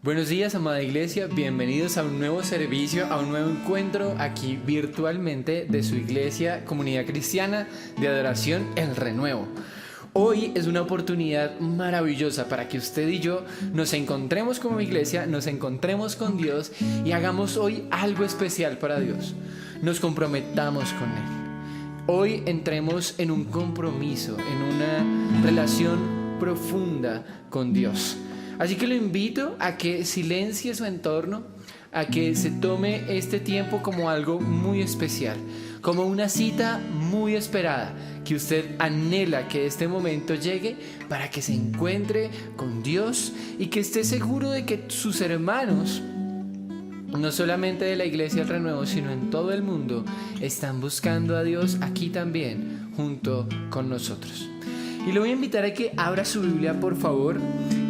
Buenos días, amada iglesia, bienvenidos a un nuevo servicio, a un nuevo encuentro aquí virtualmente de su iglesia, Comunidad Cristiana de Adoración El Renuevo. Hoy es una oportunidad maravillosa para que usted y yo nos encontremos como iglesia, nos encontremos con Dios y hagamos hoy algo especial para Dios. Nos comprometamos con Él. Hoy entremos en un compromiso, en una relación profunda con Dios. Así que lo invito a que silencie su entorno, a que se tome este tiempo como algo muy especial, como una cita muy esperada, que usted anhela que este momento llegue para que se encuentre con Dios y que esté seguro de que sus hermanos, no solamente de la Iglesia del Renuevo, sino en todo el mundo, están buscando a Dios aquí también, junto con nosotros. Y le voy a invitar a que abra su Biblia, por favor,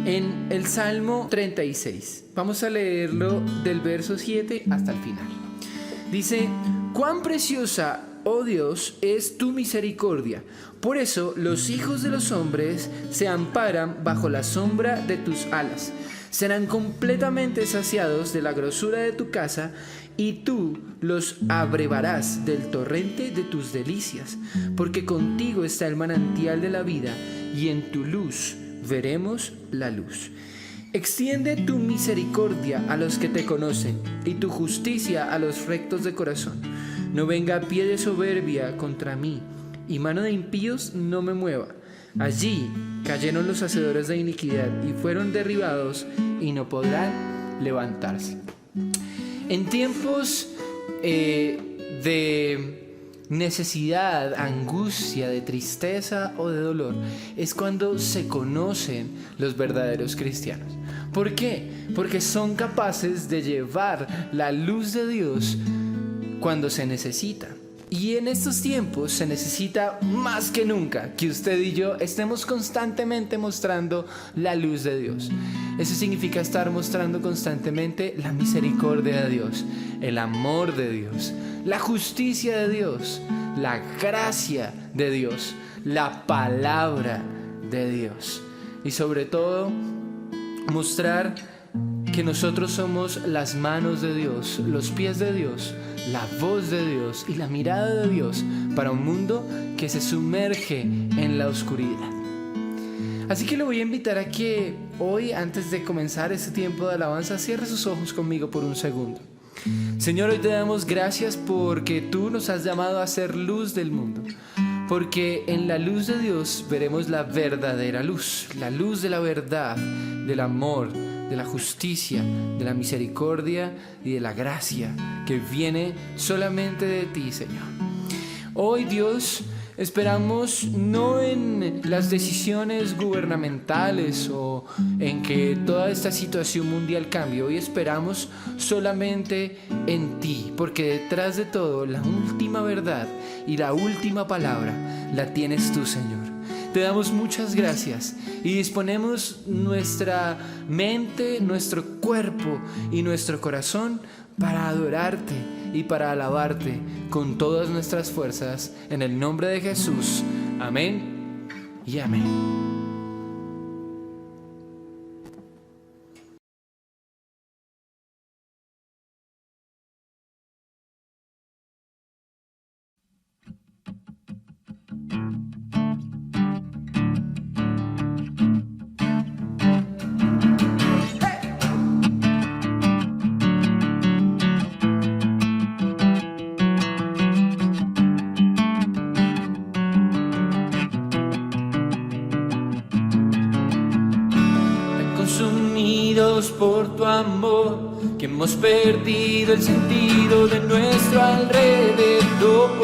en el Salmo 36. Vamos a leerlo del verso 7 hasta el final. Dice: «Cuán preciosa, oh Dios, es tu misericordia. Por eso los hijos de los hombres se amparan bajo la sombra de tus alas. Serán completamente saciados de la grosura de tu casa, y tú los abrevarás del torrente de tus delicias, porque contigo está el manantial de la vida, y en tu luz veremos la luz. Extiende tu misericordia a los que te conocen, y tu justicia a los rectos de corazón. No venga pie de soberbia contra mí, y mano de impíos no me mueva. Allí cayeron los hacedores de iniquidad, y fueron derribados, y no podrán levantarse». En tiempos de necesidad, angustia, de tristeza o de dolor, es cuando se conocen los verdaderos cristianos. ¿Por qué? Porque son capaces de llevar la luz de Dios cuando se necesita. Y en estos tiempos se necesita más que nunca que usted y yo estemos constantemente mostrando la luz de Dios. Eso significa estar mostrando constantemente la misericordia de Dios, el amor de Dios, la justicia de Dios, la gracia de Dios, la palabra de Dios. Y sobre todo, mostrar que nosotros somos las manos de Dios, los pies de Dios, la voz de Dios y la mirada de Dios para un mundo que se sumerge en la oscuridad. Así que le voy a invitar a que hoy, antes de comenzar este tiempo de alabanza, cierre sus ojos conmigo por un segundo. Señor, hoy te damos gracias porque tú nos has llamado a ser luz del mundo, porque en la luz de Dios veremos la verdadera luz, la luz de la verdad, del amor, de la justicia, de la misericordia y de la gracia que viene solamente de ti, Señor. Hoy, Dios, esperamos no en las decisiones gubernamentales o en que toda esta situación mundial cambie. Hoy esperamos solamente en ti, porque detrás de todo, la última verdad y la última palabra la tienes tú, Señor. Te damos muchas gracias y disponemos nuestra mente, nuestro cuerpo y nuestro corazón para adorarte y para alabarte con todas nuestras fuerzas, en el nombre de Jesús. Amén y amén. Por tu amor, que hemos perdido el sentido de nuestro alrededor.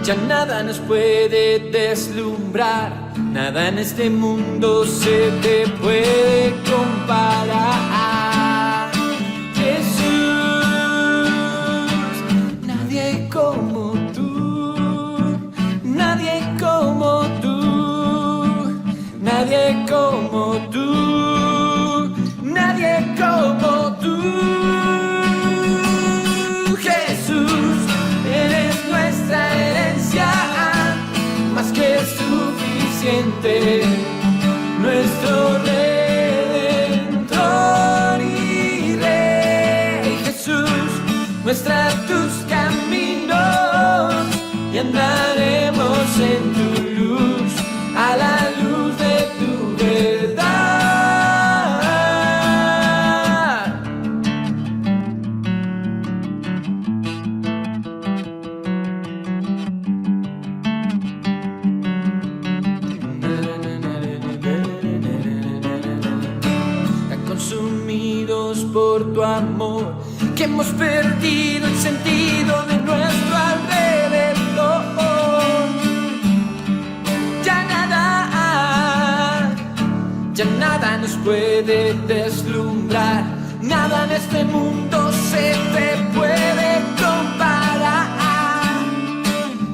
Ya nada nos puede deslumbrar, nada en este mundo se te puede comparar. Jesús, nadie como tú, nadie como tú. Nadie como tú, nadie como tú. Jesús, eres nuestra herencia, más que suficiente. muestra tus caminos y andaremos en tu luz, a la luz de tu verdad. Tan consumidos por tu amor que hemos perdido el sentido de nuestro alrededor. Ya nada nos puede deslumbrar, nada en este mundo se te puede comparar.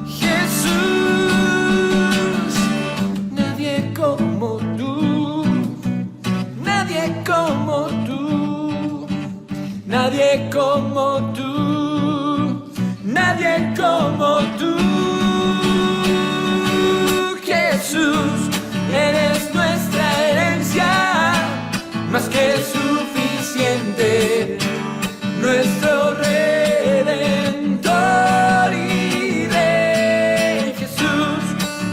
Jesús, nadie como tú, nadie como tú, nadie como tú, nadie como tú. Jesús, eres nuestra herencia, más que suficiente, nuestro Redentor y Rey. Jesús,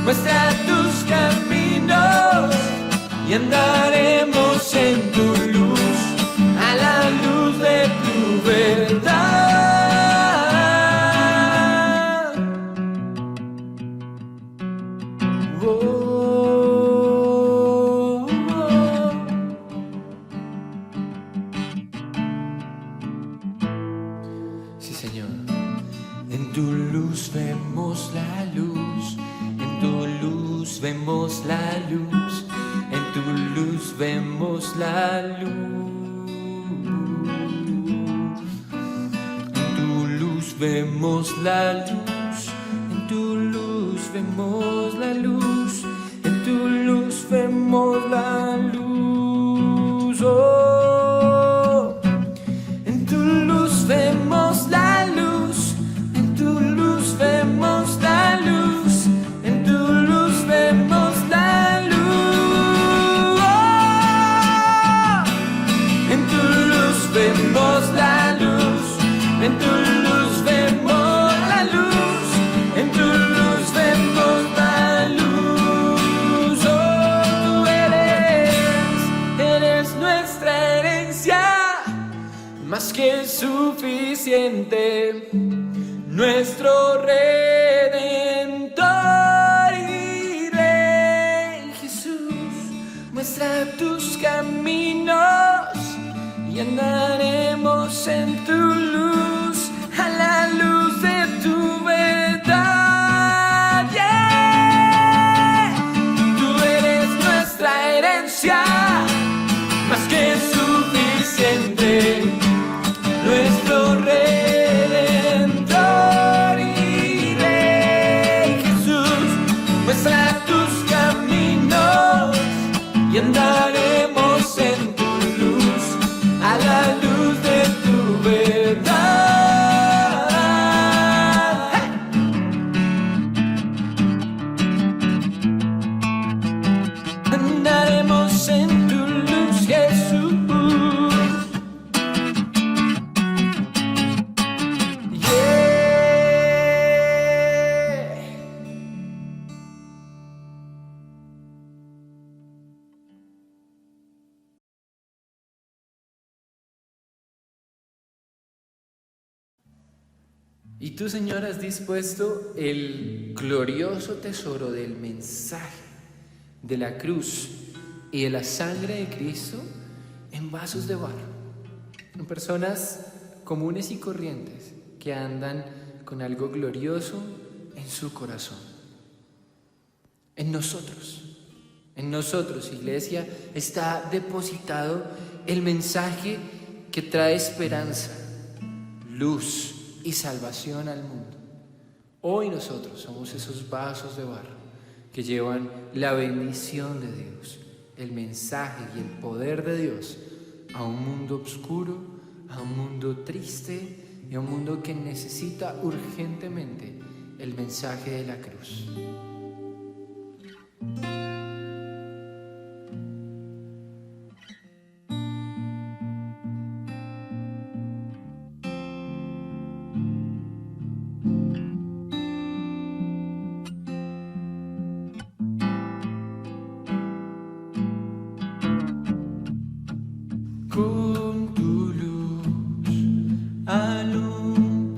muestra tus caminos y andaremos en tu luz, a la luz de tu verdad. Sí, Señor. En tu luz vemos la luz, en tu luz vemos la luz, en tu luz vemos la luz. En tu luz vemos la luz, en tu luz vemos la luz, en tu luz vemos la luz. Oh. En tu luz vemos la luz, en tu luz vemos la luz, en tu luz vemos la luz. Oh. En tu luz vemos la luz, en tu luz vemos la luz, en tu luz vemos la luz. Oh, tú eres nuestra herencia, más que suficiente, nuestro Redentor y Rey. Jesús, muestra tus caminos y andaremos en tu luz, a la luz de tu verdad. Yeah. Tú eres nuestra herencia, más que suficiente, nuestro Redentor y Rey. Jesús, muestra tus caminos y andaremos en tu luz, a la luz de tu verdad. Andaremos en tu luz, Jesús. Y tú, Señor, has dispuesto el glorioso tesoro del mensaje de la cruz y de la sangre de Cristo en vasos de barro, en personas comunes y corrientes que andan con algo glorioso en su corazón. En nosotros, Iglesia, está depositado el mensaje que trae esperanza, luz y salvación al mundo. Hoy nosotros somos esos vasos de barro que llevan la bendición de Dios, el mensaje y el poder de Dios a un mundo oscuro, a un mundo triste y a un mundo que necesita urgentemente el mensaje de la cruz. con tu luz, alúmbranos.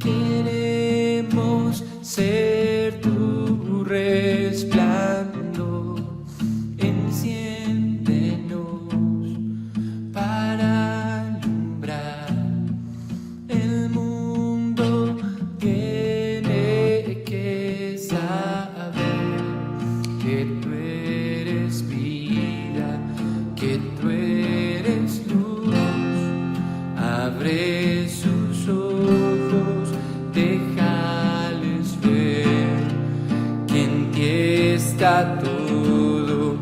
Queremos ser tu resplandor. Enciéndenos para alumbrar. El mundo tiene que saber que tú eres vida, que tú eres luz. Abre sus ojos, déjales ver que en ti está todo,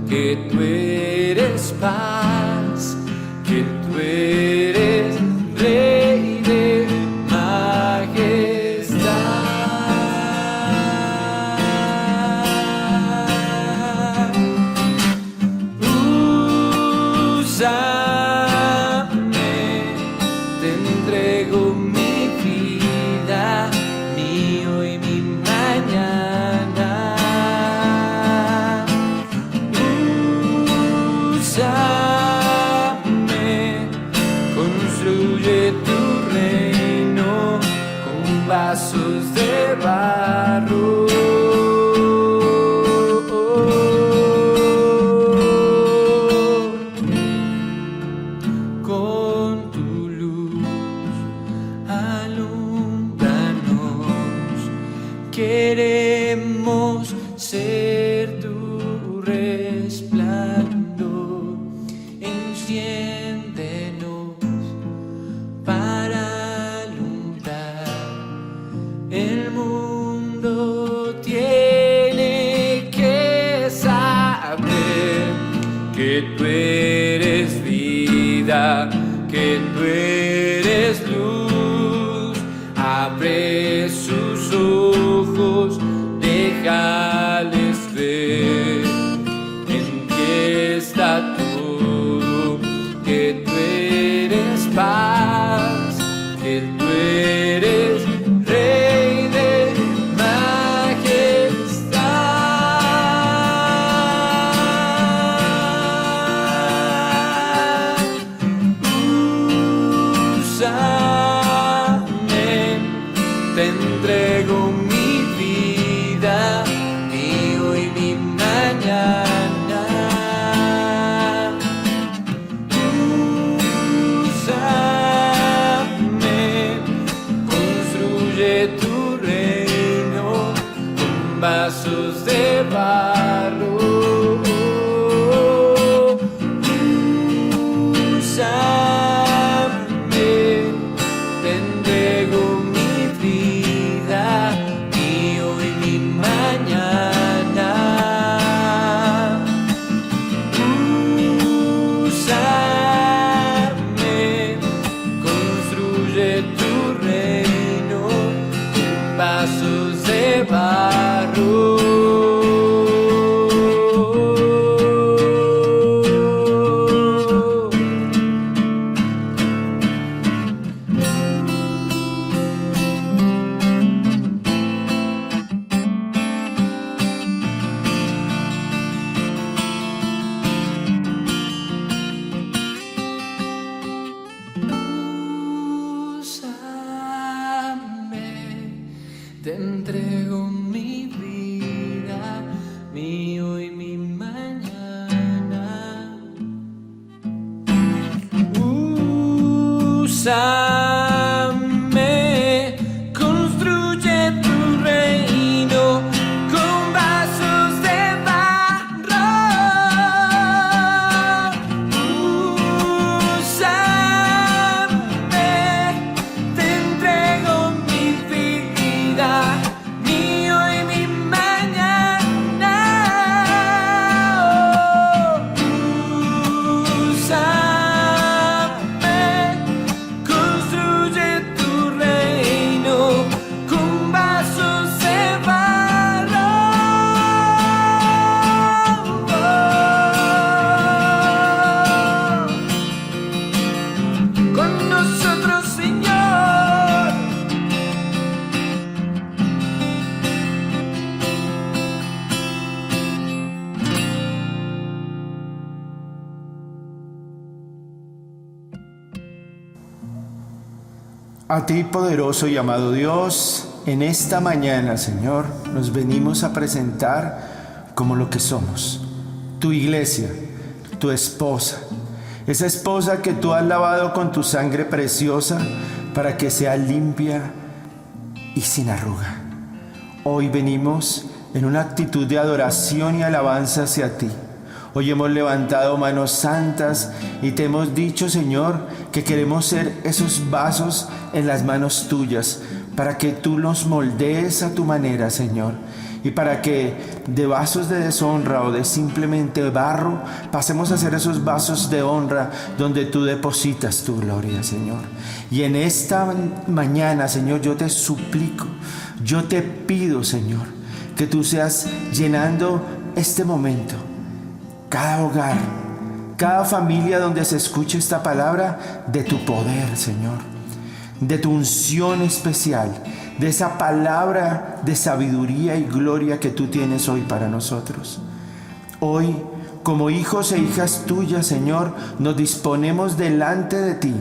que tú eres paz, que tú eres Rey de majestad. Úsame, te entrego mi vida, mi hoy, mi mañana. Úsame, construye tu reino con vasos de barro. Con tu luz, alúmbranos. Queremos ser tu resplandor. Enciéndenos para alumbrar. El mundo tiene que saber que tú eres vida, que tú eres luz. Abre sus ojos, déjales ver en ti está todo, que tú eres paz, que tú eres Rey de majestad. Úsame, te entrego mi vida, mi hoy, mi mañana. Úsame, construye tu reino con vasos de barro. Úsame, te entrego mi vida, mi hoy, mi mañana. Úsame, construye tu reino con vasos de barro. Úsame, te entrego mi vida, mi hoy, mi mañana. Úsame, construye tu reino con vasos de barro. Úsame, te entrego mi vida, mi hoy, mi mañana. Úsame, construye A ti, poderoso y amado Dios, en esta mañana, Señor, nos venimos a presentar como lo que somos. Tu iglesia, tu esposa, esa esposa que tú has lavado con tu sangre preciosa para que sea limpia y sin arruga. Hoy venimos en una actitud de adoración y alabanza hacia ti. Hoy hemos levantado manos santas y te hemos dicho, Señor, que queremos ser esos vasos en las manos tuyas para que tú los moldees a tu manera, Señor. Y para que de vasos de deshonra o de simplemente barro pasemos a ser esos vasos de honra donde tú depositas tu gloria, Señor. Y en esta mañana, Señor, yo te suplico, yo te pido, Señor, que tú seas llenando este momento, cada hogar, cada familia donde se escuche esta palabra, de tu poder, Señor, de tu unción especial, de esa palabra de sabiduría y gloria que tú tienes hoy para nosotros. Hoy, como hijos e hijas tuyas, Señor, nos disponemos delante de ti,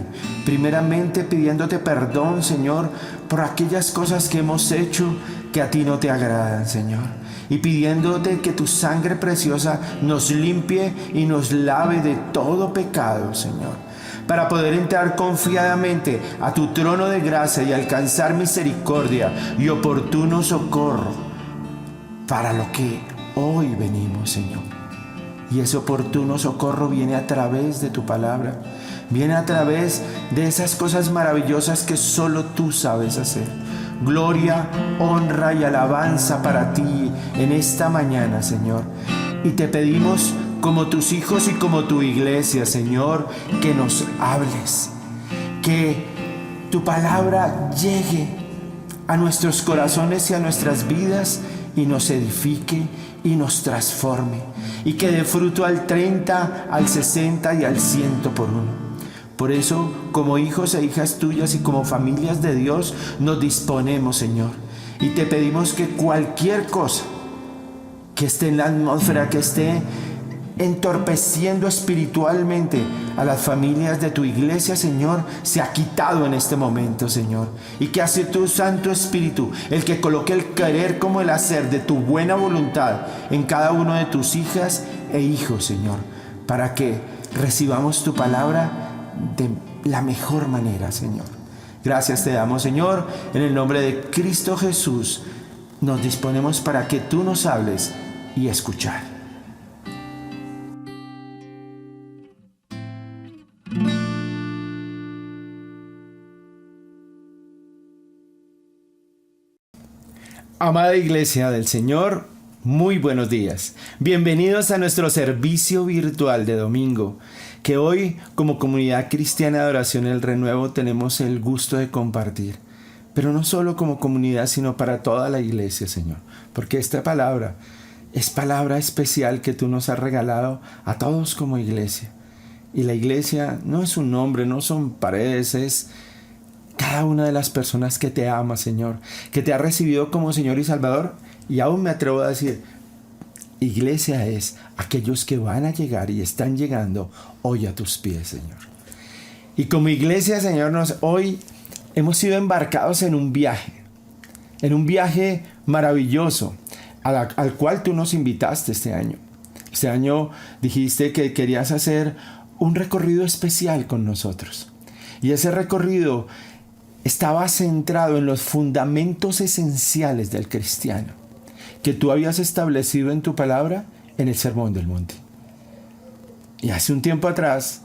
primeramente pidiéndote perdón, Señor, por aquellas cosas que hemos hecho que a ti no te agradan, Señor. Y pidiéndote que tu sangre preciosa nos limpie y nos lave de todo pecado, Señor, para poder entrar confiadamente a tu trono de gracia y alcanzar misericordia y oportuno socorro para lo que hoy venimos, Señor. Y ese oportuno socorro viene a través de tu palabra, viene a través de esas cosas maravillosas que solo tú sabes hacer. Gloria, honra y alabanza para ti en esta mañana, Señor. Y te pedimos, como tus hijos y como tu iglesia, Señor, que nos hables, que tu palabra llegue a nuestros corazones y a nuestras vidas y nos edifique y nos transforme, y que dé fruto al 30, al 60 y al 100 por uno. Por eso, como hijos e hijas tuyas y como familias de Dios, nos disponemos, Señor, y te pedimos que cualquier cosa que esté en la atmósfera, que esté entorpeciendo espiritualmente a las familias de tu iglesia, Señor, se ha quitado en este momento, Señor, y que hace tu Santo Espíritu el que coloque el querer como el hacer de tu buena voluntad en cada uno de tus hijas e hijos, Señor, para que recibamos tu palabra de la mejor manera, Señor. Gracias te damos, Señor, en el nombre de Cristo Jesús. Nos disponemos para que tú nos hables y escuchar. Amada Iglesia del Señor, muy buenos días. Bienvenidos a nuestro servicio virtual de domingo, que hoy, como comunidad cristiana de adoración El Renuevo, tenemos el gusto de compartir. Pero no solo como comunidad, sino para toda la iglesia, Señor. Porque esta palabra es palabra especial que tú nos has regalado a todos como iglesia. Y la iglesia no es un nombre, no son paredes, es cada una de las personas que te ama, Señor, que te ha recibido como Señor y Salvador. Y aún me atrevo a decir, iglesia es aquellos que van a llegar y están llegando hoy a tus pies, Señor. Y como iglesia, Señor, hoy hemos sido embarcados en un viaje maravilloso al cual tú nos invitaste este año. Este año dijiste que querías hacer un recorrido especial con nosotros. Y ese recorrido estaba centrado en los fundamentos esenciales del cristiano que tú habías establecido en tu palabra en el Sermón del Monte. Y hace un tiempo atrás,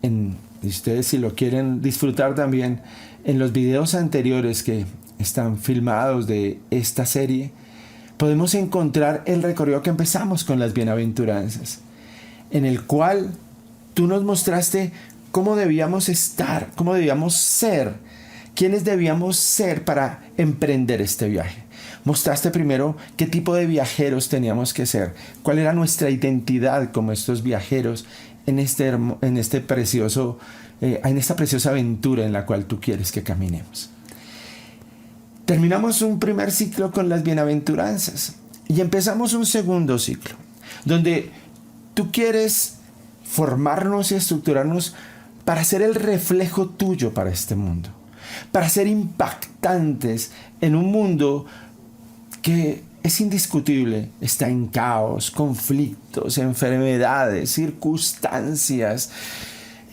y ustedes si lo quieren disfrutar también, en los videos anteriores que están filmados de esta serie, podemos encontrar el recorrido que empezamos con las bienaventuranzas, en el cual tú nos mostraste cómo debíamos estar, cómo debíamos ser, quiénes debíamos ser para emprender este viaje. Mostraste primero qué tipo de viajeros teníamos que ser, cuál era nuestra identidad como estos viajeros en esta preciosa aventura en la cual tú quieres que caminemos. Terminamos un primer ciclo con las bienaventuranzas y empezamos un segundo ciclo, donde tú quieres formarnos y estructurarnos para ser el reflejo tuyo para este mundo, para ser impactantes en un mundo que es indiscutible, está en caos, conflictos, enfermedades, circunstancias,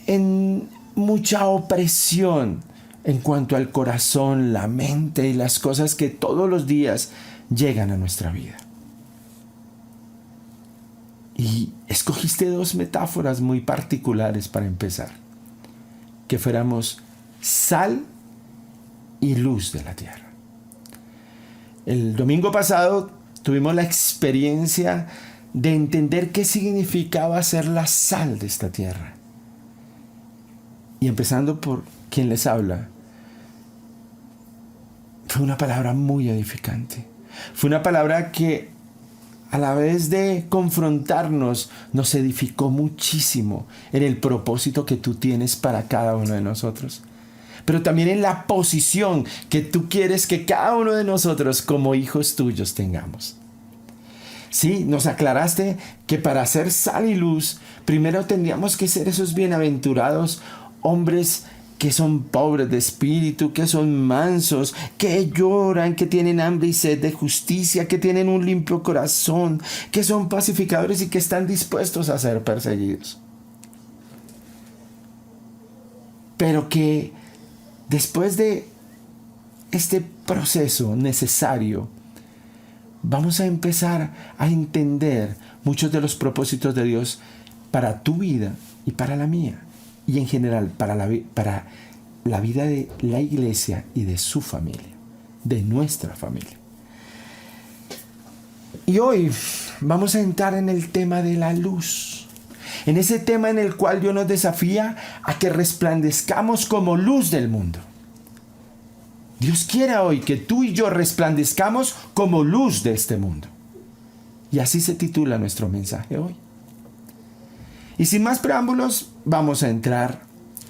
en mucha opresión en cuanto al corazón, la mente y las cosas que todos los días llegan a nuestra vida. Y escogiste dos metáforas muy particulares para empezar. Que fuéramos sal y luz de la tierra. El domingo pasado tuvimos la experiencia de entender qué significaba ser la sal de esta tierra. Y empezando por quien les habla, fue una palabra muy edificante. Fue una palabra que a la vez de confrontarnos, nos edificó muchísimo en el propósito que tú tienes para cada uno de nosotros. Pero también en la posición que tú quieres que cada uno de nosotros como hijos tuyos tengamos. Sí, nos aclaraste que para ser sal y luz, primero tendríamos que ser esos bienaventurados hombres que son pobres de espíritu, que son mansos, que lloran, que tienen hambre y sed de justicia, que tienen un limpio corazón, que son pacificadores y que están dispuestos a ser perseguidos. Pero que después de este proceso necesario, vamos a empezar a entender muchos de los propósitos de Dios para tu vida y para la mía. Y en general para la vida de la iglesia y de su familia, de nuestra familia. Y hoy vamos a entrar en el tema de la luz. En ese tema en el cual Dios nos desafía a que resplandezcamos como luz del mundo. Dios quiere hoy que tú y yo resplandezcamos como luz de este mundo. Y así se titula nuestro mensaje hoy. Y sin más preámbulos, vamos a entrar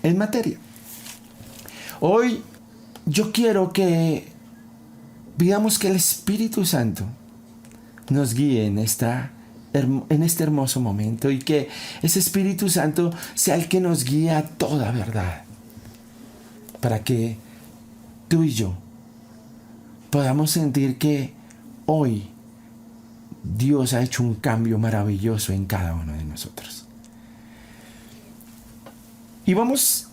en materia. Hoy yo quiero que pidamos que el Espíritu Santo nos guíe en este hermoso momento y que ese Espíritu Santo sea el que nos guíe a toda verdad. Para que tú y yo podamos sentir que hoy Dios ha hecho un cambio maravilloso en cada uno de nosotros. Y vamos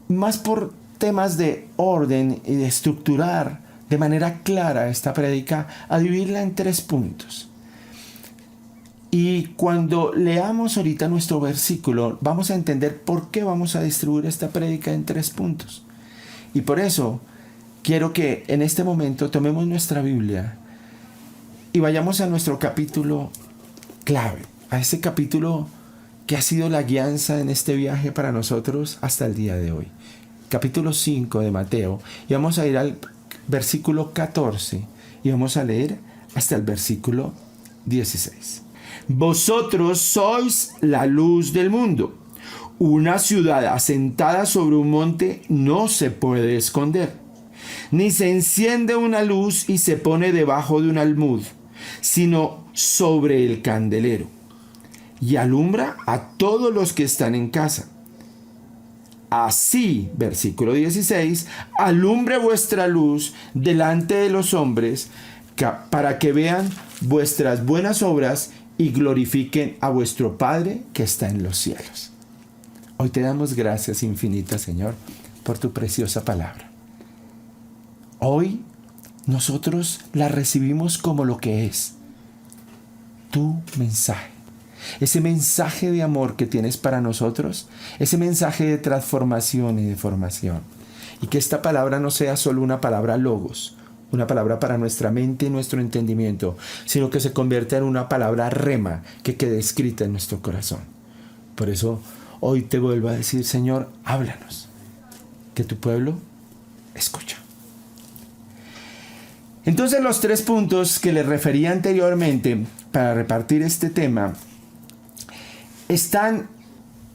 más por temas de orden y de estructurar de manera clara esta prédica, a dividirla en 3 puntos. Y cuando leamos ahorita nuestro versículo, vamos a entender por qué vamos a distribuir esta prédica en 3 puntos. Y por eso quiero que en este momento tomemos nuestra Biblia y vayamos a nuestro capítulo clave, a ese capítulo que ha sido la guianza en este viaje para nosotros hasta el día de hoy. Capítulo 5 de Mateo. Y vamos a ir al versículo 14 y vamos a leer hasta el versículo 16. Vosotros sois la luz del mundo. Una ciudad asentada sobre un monte no se puede esconder. Ni se enciende una luz y se pone debajo de un almud, sino sobre el candelero. Y alumbra a todos los que están en casa. Así, versículo 16, alumbre vuestra luz delante de los hombres, para que vean vuestras buenas obras y glorifiquen a vuestro Padre que está en los cielos. Hoy te damos gracias infinitas, Señor, por tu preciosa palabra. Hoy nosotros la recibimos como lo que es, tu mensaje. Ese mensaje de amor que tienes para nosotros, ese mensaje de transformación y de formación. Y que esta palabra no sea solo una palabra logos, una palabra para nuestra mente y nuestro entendimiento, sino que se convierta en una palabra rema que quede escrita en nuestro corazón. Por eso hoy te vuelvo a decir, Señor, háblanos, que tu pueblo escucha. Entonces los 3 puntos que les refería anteriormente para repartir este tema están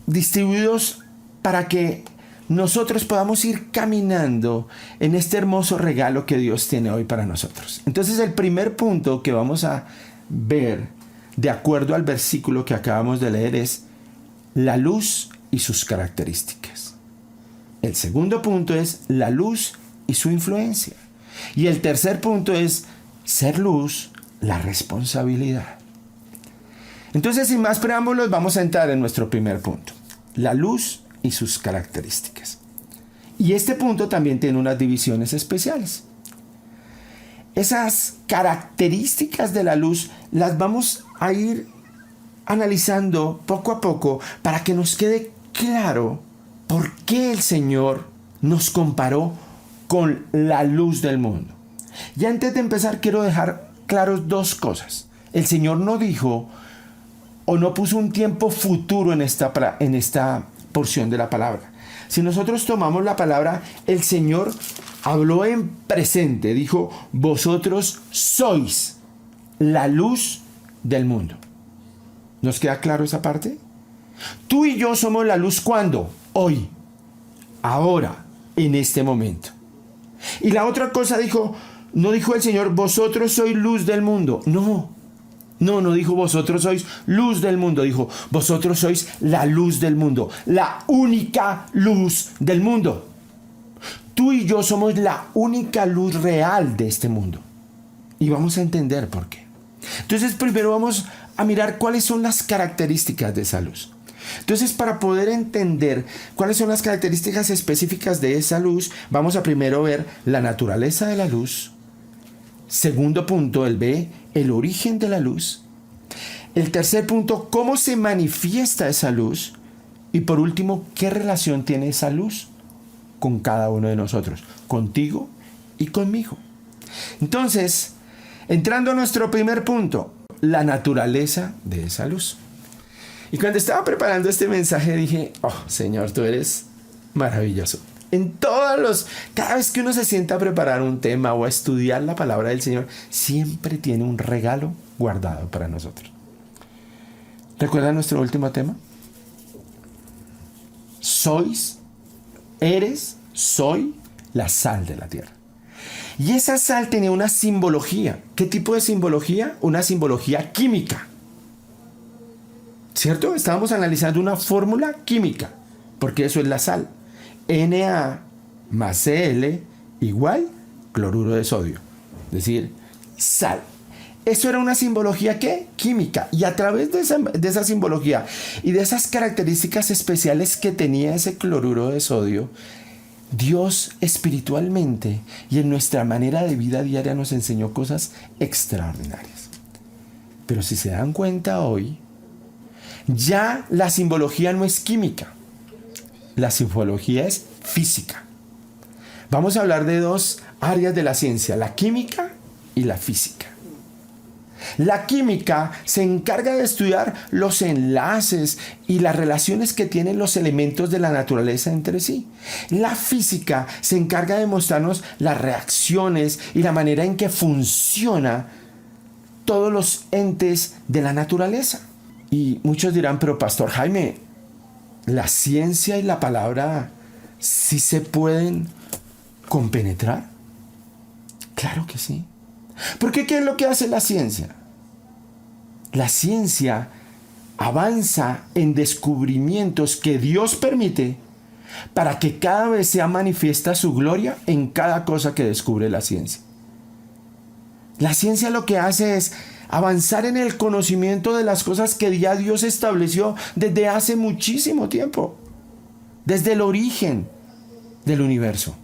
distribuidos para que nosotros podamos ir caminando en este hermoso regalo que Dios tiene hoy para nosotros. Entonces el primer punto que vamos a ver, de acuerdo al versículo que acabamos de leer, es la luz y sus características. El segundo punto es la luz y su influencia. Y el tercer punto es ser luz, la responsabilidad. Entonces, sin más preámbulos, vamos a entrar en nuestro primer punto, la luz y sus características. Y este punto también tiene unas divisiones especiales. Esas características de la luz las vamos a ir analizando poco a poco para que nos quede claro por qué el Señor nos comparó con la luz del mundo. Y antes de empezar quiero dejar claros dos cosas. El Señor no dijo o no puso un tiempo futuro en esta porción de la palabra. Si nosotros tomamos la palabra, el Señor habló en presente, dijo, vosotros sois la luz del mundo. ¿Nos queda claro esa parte? Tú y yo somos la luz, ¿cuándo? Hoy, ahora, en este momento. Y la otra cosa no dijo el Señor, vosotros sois luz del mundo. No dijo vosotros sois luz del mundo, dijo vosotros sois la luz del mundo, la única luz del mundo. Tú y yo somos la única luz real de este mundo. Y vamos a entender por qué. Entonces, primero vamos a mirar cuáles son las características de esa luz. Entonces, para poder entender cuáles son las características específicas de esa luz, vamos a primero ver la naturaleza de la luz. Segundo punto, el B, el origen de la luz. El tercer punto, cómo se manifiesta esa luz. Y por último, qué relación tiene esa luz con cada uno de nosotros, contigo y conmigo. Entonces, entrando a nuestro primer punto, la naturaleza de esa luz. Y cuando estaba preparando este mensaje dije, oh Señor, tú eres maravilloso. Cada vez que uno se sienta a preparar un tema o a estudiar la palabra del Señor, siempre tiene un regalo guardado para nosotros. ¿Recuerdan nuestro último tema? Soy la sal de la tierra. Y esa sal tenía una simbología. ¿Qué tipo de simbología? Una simbología química. ¿Cierto? Estábamos analizando una fórmula química, porque eso es la sal. Na más Cl igual cloruro de sodio. Es decir, sal. Eso era una simbología, ¿qué? Química. Y a través de esa simbología y de esas características especiales que tenía ese cloruro de sodio, Dios espiritualmente y en nuestra manera de vida diaria nos enseñó cosas extraordinarias. Pero si se dan cuenta hoy, ya la simbología no es química. La simbología es física. Vamos a hablar de dos áreas de la ciencia, la química y la física. La química se encarga de estudiar los enlaces y las relaciones que tienen los elementos de la naturaleza entre sí. La física se encarga de mostrarnos las reacciones y la manera en que funciona todos los entes de la naturaleza. Y muchos dirán, pero Pastor Jaime, ¿la ciencia y la palabra sí se pueden compenetrar? Claro que sí. Porque ¿qué es lo que hace la ciencia? La ciencia avanza en descubrimientos que Dios permite para que cada vez sea manifiesta su gloria en cada cosa que descubre la ciencia. La ciencia lo que hace es avanzar en el conocimiento de las cosas que ya Dios estableció desde hace muchísimo tiempo, desde el origen del universo.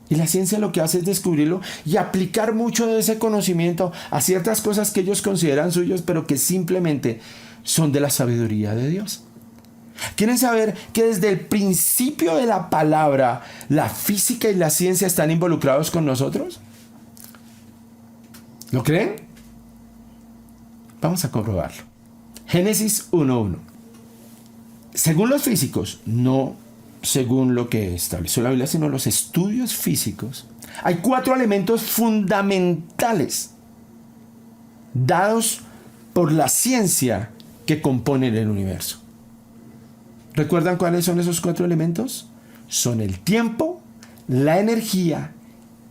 Y la ciencia lo que hace es descubrirlo y aplicar mucho de ese conocimiento a ciertas cosas que ellos consideran suyos, pero que simplemente son de la sabiduría de Dios. ¿Quieren saber que desde el principio de la palabra, la física y la ciencia están involucrados con nosotros? ¿Lo creen? Vamos a comprobarlo. Génesis 1:1. Según los físicos, no según lo que estableció la Biblia, sino los estudios físicos, hay 4 elementos fundamentales dados por la ciencia que componen el universo. ¿Recuerdan cuáles son esos 4 elementos? Son el tiempo, la energía,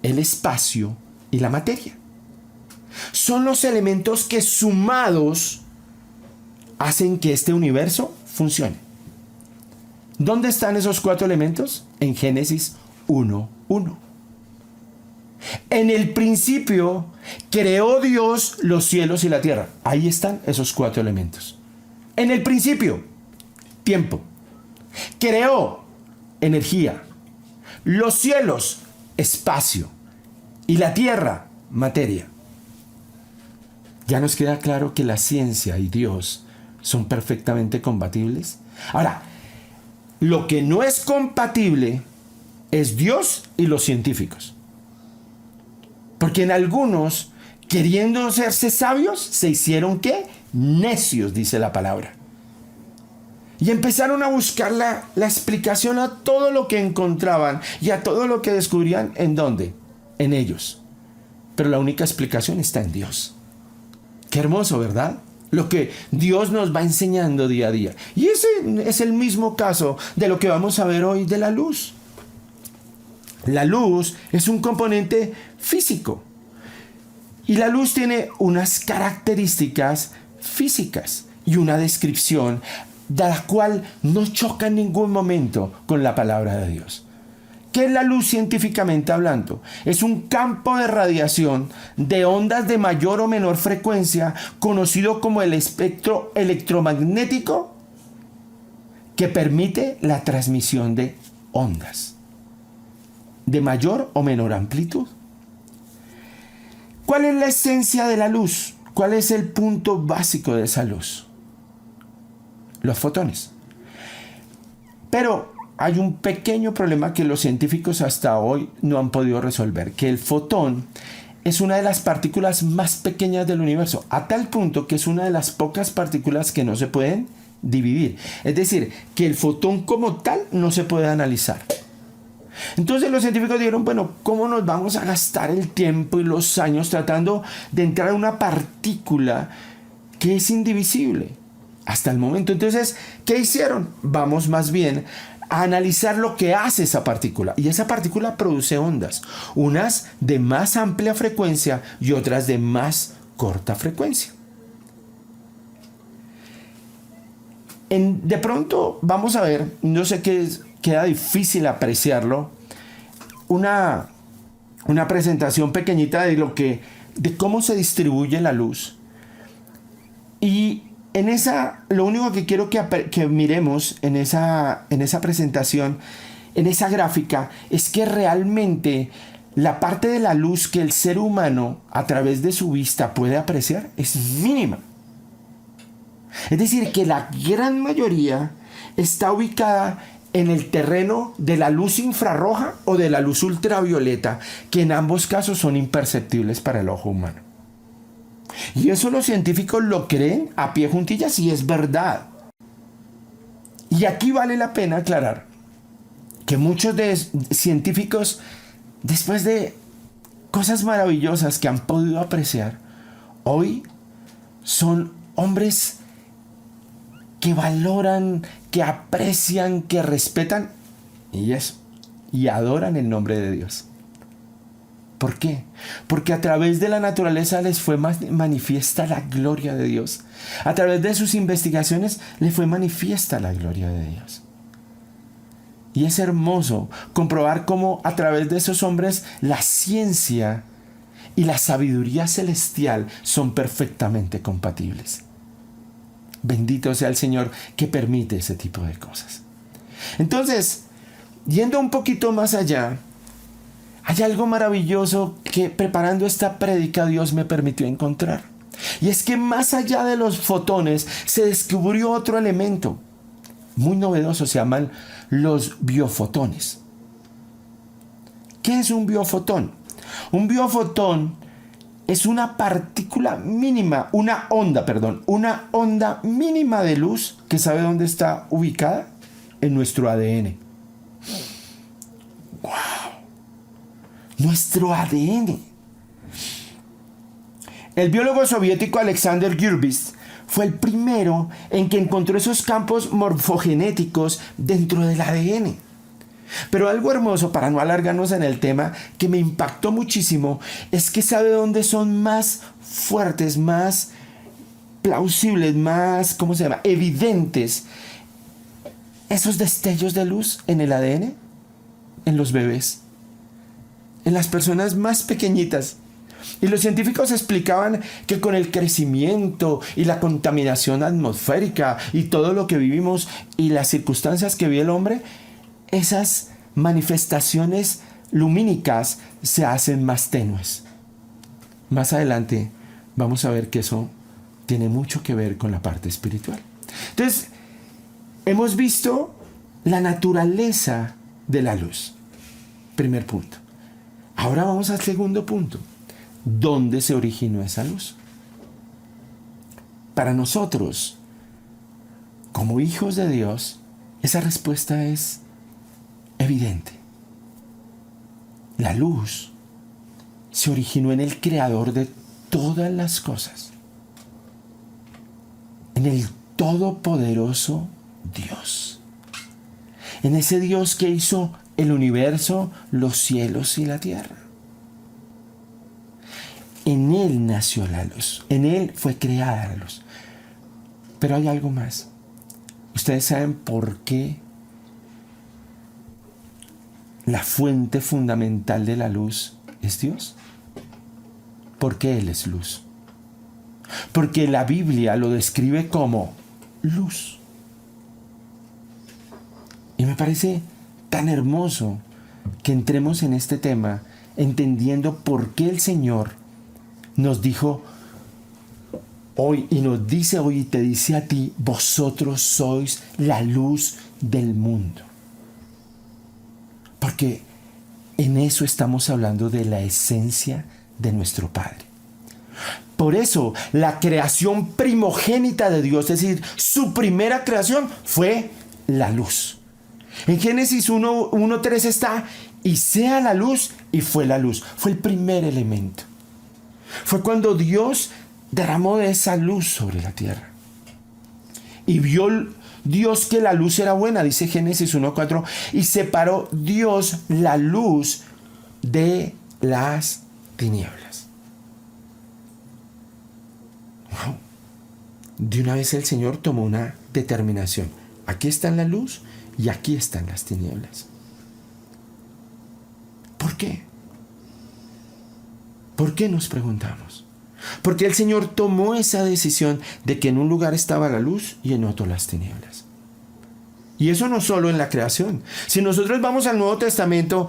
el espacio y la materia. Son los elementos que sumados hacen que este universo funcione. ¿Dónde están esos 4 elementos? En Génesis 1:1. En el principio creó Dios los cielos y la tierra. Ahí están esos 4 elementos. En el principio, tiempo. Creó energía. Los cielos, espacio. Y la tierra, materia. Ya nos queda claro que la ciencia y Dios son perfectamente compatibles. Ahora, lo que no es compatible es Dios y los científicos. Porque en algunos, queriendo hacerse sabios, se hicieron ¿qué? Necios, dice la palabra. Y empezaron a buscar la explicación a todo lo que encontraban y a todo lo que descubrían. ¿En dónde? En ellos. Pero la única explicación está en Dios. Qué hermoso, ¿verdad? Lo que Dios nos va enseñando día a día. Y ese es el mismo caso de lo que vamos a ver hoy de la luz. La luz es un componente físico. Y la luz tiene unas características físicas y una descripción de la cual no choca en ningún momento con la palabra de Dios. ¿Qué es la luz científicamente hablando? Es un campo de radiación de ondas de mayor o menor frecuencia, conocido como el espectro electromagnético, que permite la transmisión de ondas de mayor o menor amplitud. ¿Cuál es la esencia de la luz? ¿Cuál es el punto básico de esa luz? Los fotones. Pero hay un pequeño problema que los científicos hasta hoy no han podido resolver, que el fotón es una de las partículas más pequeñas del universo, a tal punto que es una de las pocas partículas que no se pueden dividir. Es decir, que el fotón como tal no se puede analizar. Entonces los científicos dijeron, bueno, ¿cómo nos vamos a gastar el tiempo y los años tratando de entrar a una partícula que es indivisible hasta el momento? Entonces, ¿qué hicieron? Vamos más bien a analizar lo que hace esa partícula. Y esa partícula produce ondas, unas de más amplia frecuencia y otras de más corta frecuencia. De pronto vamos a ver, no sé qué queda difícil apreciarlo, una presentación pequeñita de cómo se distribuye la luz. Y en esa, lo único que quiero que miremos en esa presentación, en esa gráfica, es que realmente la parte de la luz que el ser humano a través de su vista puede apreciar es mínima. Es decir, que la gran mayoría está ubicada en el terreno de la luz infrarroja o de la luz ultravioleta, que en ambos casos son imperceptibles para el ojo humano. Y eso los científicos lo creen a pie juntillas y es verdad. Y aquí vale la pena aclarar que muchos científicos, después de cosas maravillosas que han podido apreciar, hoy son hombres que valoran, que aprecian, que respetan y adoran el nombre de Dios. ¿Por qué? Porque a través de la naturaleza les fue manifiesta la gloria de Dios. A través de sus investigaciones les fue manifiesta la gloria de Dios. Y es hermoso comprobar cómo a través de esos hombres la ciencia y la sabiduría celestial son perfectamente compatibles. Bendito sea el Señor que permite ese tipo de cosas. Entonces, yendo un poquito más allá, hay algo maravilloso que preparando esta prédica Dios me permitió encontrar. Y es que más allá de los fotones se descubrió otro elemento muy novedoso, se llaman los biofotones. ¿Qué es un biofotón? Un biofotón es una partícula mínima, una onda mínima de luz que ¿sabe dónde está ubicada? En nuestro ADN. ¡Wow! Nuestro ADN. El biólogo soviético Alexander Gurbis fue el primero en que encontró esos campos morfogenéticos dentro del ADN. Pero algo hermoso, para no alargarnos en el tema, que me impactó muchísimo, es que sabe dónde son más fuertes, más plausibles, más, evidentes esos destellos de luz en el ADN, en los bebés, en las personas más pequeñitas. Y los científicos explicaban que con el crecimiento y la contaminación atmosférica y todo lo que vivimos y las circunstancias que vive el hombre, esas manifestaciones lumínicas se hacen más tenues. Más adelante vamos a ver que eso tiene mucho que ver con la parte espiritual. Entonces, hemos visto la naturaleza de la luz. Primer punto. Ahora vamos al segundo punto. ¿Dónde se originó esa luz? Para nosotros, como hijos de Dios, esa respuesta es evidente. La luz se originó en el creador de todas las cosas, en el todopoderoso Dios, en ese Dios que hizo el universo, los cielos y la tierra. En Él nació la luz, en Él fue creada la luz. Pero hay algo más. ¿Ustedes saben por qué la fuente fundamental de la luz es Dios? Porque Él es luz. Porque la Biblia lo describe como luz. Y me parece tan hermoso que entremos en este tema entendiendo por qué el Señor nos dijo hoy y nos dice hoy y te dice a ti: vosotros sois la luz del mundo. Porque en eso estamos hablando de la esencia de nuestro Padre. Por eso la creación primogénita de Dios, es decir, su primera creación fue la luz. En Génesis 1:3 está: y sea la luz, y fue la luz. Fue el primer elemento. Fue cuando Dios derramó de esa luz sobre la tierra. Y vio Dios que la luz era buena, dice Génesis 1:4, y separó Dios la luz de las tinieblas. Wow. De una vez el Señor tomó una determinación. Aquí está la luz y aquí están las tinieblas. ¿Por qué? ¿Por qué nos preguntamos? Porque el Señor tomó esa decisión de que en un lugar estaba la luz y en otro las tinieblas. Y eso no solo en la creación. Si nosotros vamos al Nuevo Testamento,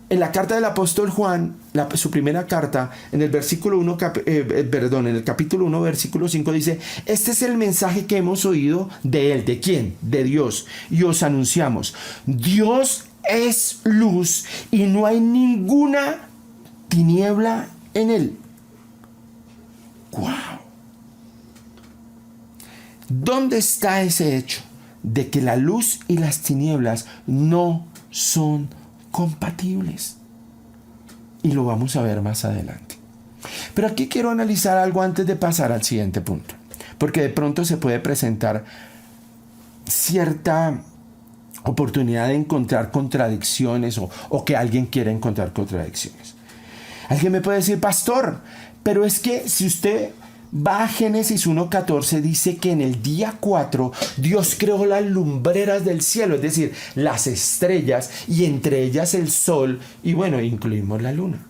en la carta del apóstol Juan, su primera carta, en el en el capítulo 1, versículo 5 dice: este es el mensaje que hemos oído de Él. ¿De quién? De Dios. Y os anunciamos: Dios es luz y no hay ninguna tiniebla en Él. ¡Wow! ¿Dónde está ese hecho de que la luz y las tinieblas no son compatibles? Y lo vamos a ver más adelante. Pero aquí quiero analizar algo antes de pasar al siguiente punto, porque de pronto se puede presentar cierta oportunidad de encontrar contradicciones o que alguien quiera encontrar contradicciones. Alguien me puede decir: pastor, pero es que si usted va a Génesis 1:14, dice que en el día 4 Dios creó las lumbreras del cielo, es decir, las estrellas, y entre ellas el sol, y bueno, incluimos la luna.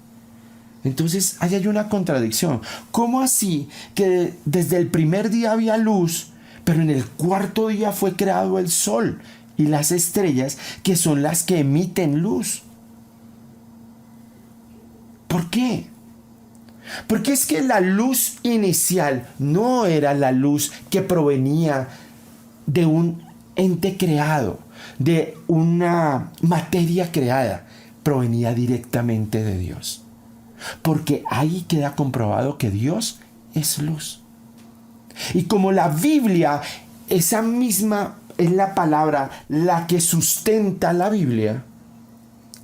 Entonces, ahí hay una contradicción. ¿Cómo así que desde el primer día había luz, pero en el cuarto día fue creado el sol y las estrellas, que son las que emiten luz? ¿Por qué? Porque es que la luz inicial no era la luz que provenía de un ente creado, de una materia creada, provenía directamente de Dios. Porque ahí queda comprobado que Dios es luz. Y como la Biblia, esa misma es la palabra la que sustenta la Biblia,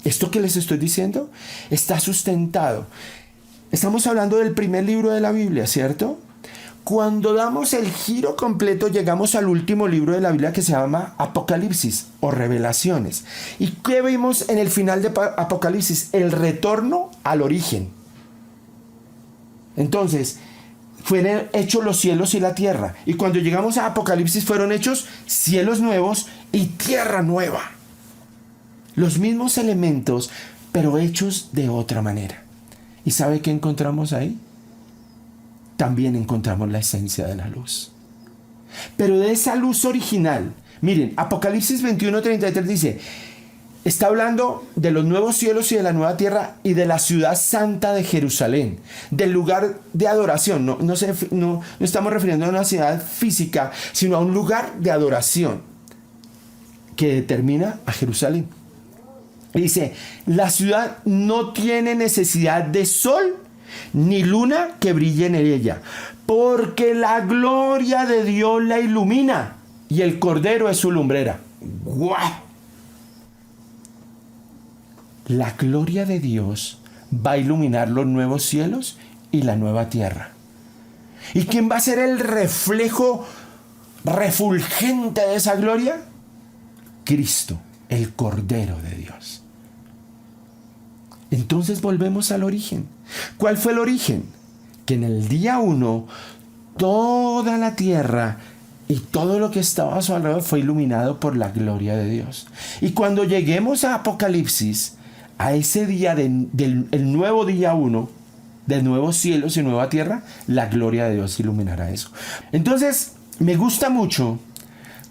esto que les estoy diciendo está sustentado. Estamos hablando del primer libro de la Biblia, ¿cierto? Cuando damos el giro completo, llegamos al último libro de la Biblia, que se llama Apocalipsis o Revelaciones. ¿Y qué vimos en el final de Apocalipsis? El retorno al origen. Entonces, fueron hechos los cielos y la tierra. Y cuando llegamos a Apocalipsis, fueron hechos cielos nuevos y tierra nueva. Los mismos elementos, pero hechos de otra manera. ¿Y sabe qué encontramos ahí? También encontramos la esencia de la luz. Pero de esa luz original, miren, Apocalipsis 21:33 dice, está hablando de los nuevos cielos y de la nueva tierra y de la ciudad santa de Jerusalén, del lugar de adoración. No estamos refiriendo a una ciudad física, sino a un lugar de adoración que determina a Jerusalén. Dice, la ciudad no tiene necesidad de sol ni luna que brille en ella, porque la gloria de Dios la ilumina y el Cordero es su lumbrera. ¡Guau! La gloria de Dios va a iluminar los nuevos cielos y la nueva tierra. ¿Y quién va a ser el reflejo refulgente de esa gloria? Cristo, el Cordero de Dios. Entonces volvemos al origen. ¿Cuál fue el origen? Que en el día 1 toda la tierra y todo lo que estaba a su alrededor fue iluminado por la gloria de Dios. Y cuando lleguemos a Apocalipsis, a ese día el nuevo día 1, de nuevos cielos y nueva tierra, la gloria de Dios iluminará eso. Entonces, me gusta mucho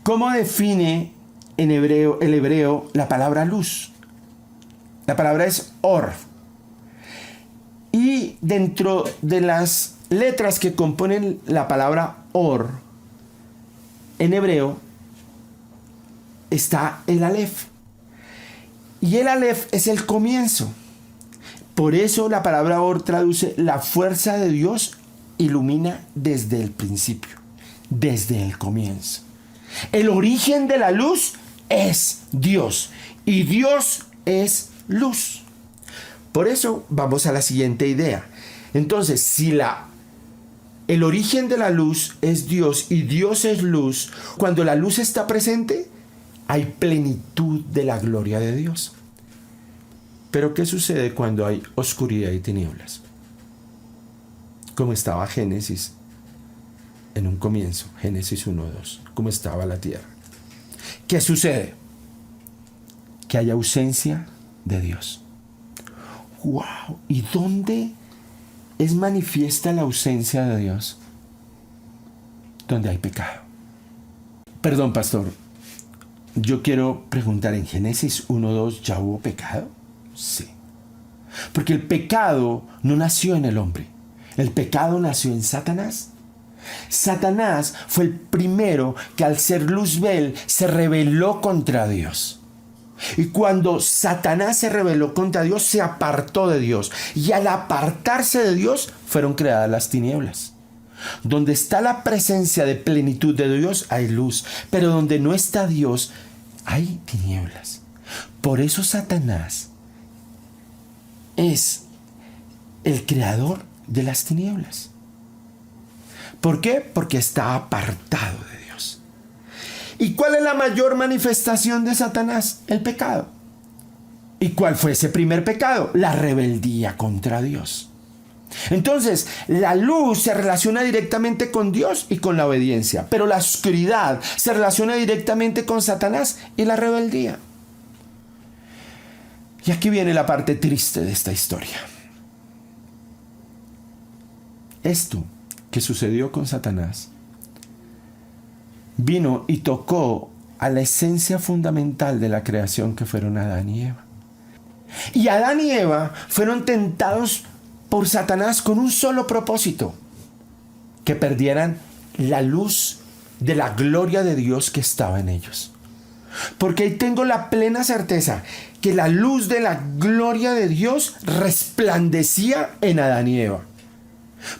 cómo define en hebreo, el hebreo, la palabra luz. La palabra es or. Y dentro de las letras que componen la palabra or, en hebreo, está el alef. Y el alef es el comienzo. Por eso la palabra or traduce la fuerza de Dios ilumina desde el principio, desde el comienzo. El origen de la luz es Dios y Dios es luz. Por eso vamos a la siguiente idea. Entonces, si el origen de la luz es Dios y Dios es luz, cuando la luz está presente, hay plenitud de la gloria de Dios. Pero ¿qué sucede cuando hay oscuridad y tinieblas? Como estaba Génesis en un comienzo, Génesis 1:2, como estaba la tierra. ¿Qué sucede? Que hay ausencia de Dios. ¡Wow! ¿Y dónde es manifiesta la ausencia de Dios? Donde hay pecado. Perdón, pastor. Yo quiero preguntar, ¿en Génesis 1:2 ya hubo pecado? Sí. Porque el pecado no nació en el hombre. El pecado nació en Satanás. Satanás fue el primero que al ser Luzbel se rebeló contra Dios. Y cuando Satanás se rebeló contra Dios, se apartó de Dios. Y al apartarse de Dios, fueron creadas las tinieblas. Donde está la presencia de plenitud de Dios, hay luz. Pero donde no está Dios, hay tinieblas. Por eso Satanás es el creador de las tinieblas. ¿Por qué? Porque está apartado de Dios. ¿Y cuál es la mayor manifestación de Satanás? El pecado. ¿Y cuál fue ese primer pecado? La rebeldía contra Dios. Entonces, la luz se relaciona directamente con Dios y con la obediencia, pero la oscuridad se relaciona directamente con Satanás y la rebeldía. Y aquí viene la parte triste de esta historia. Esto que sucedió con Satanás vino y tocó a la esencia fundamental de la creación, que fueron Adán y Eva. Y Adán y Eva fueron tentados por Satanás con un solo propósito: que perdieran la luz de la gloria de Dios que estaba en ellos. Porque ahí tengo la plena certeza que la luz de la gloria de Dios resplandecía en Adán y Eva.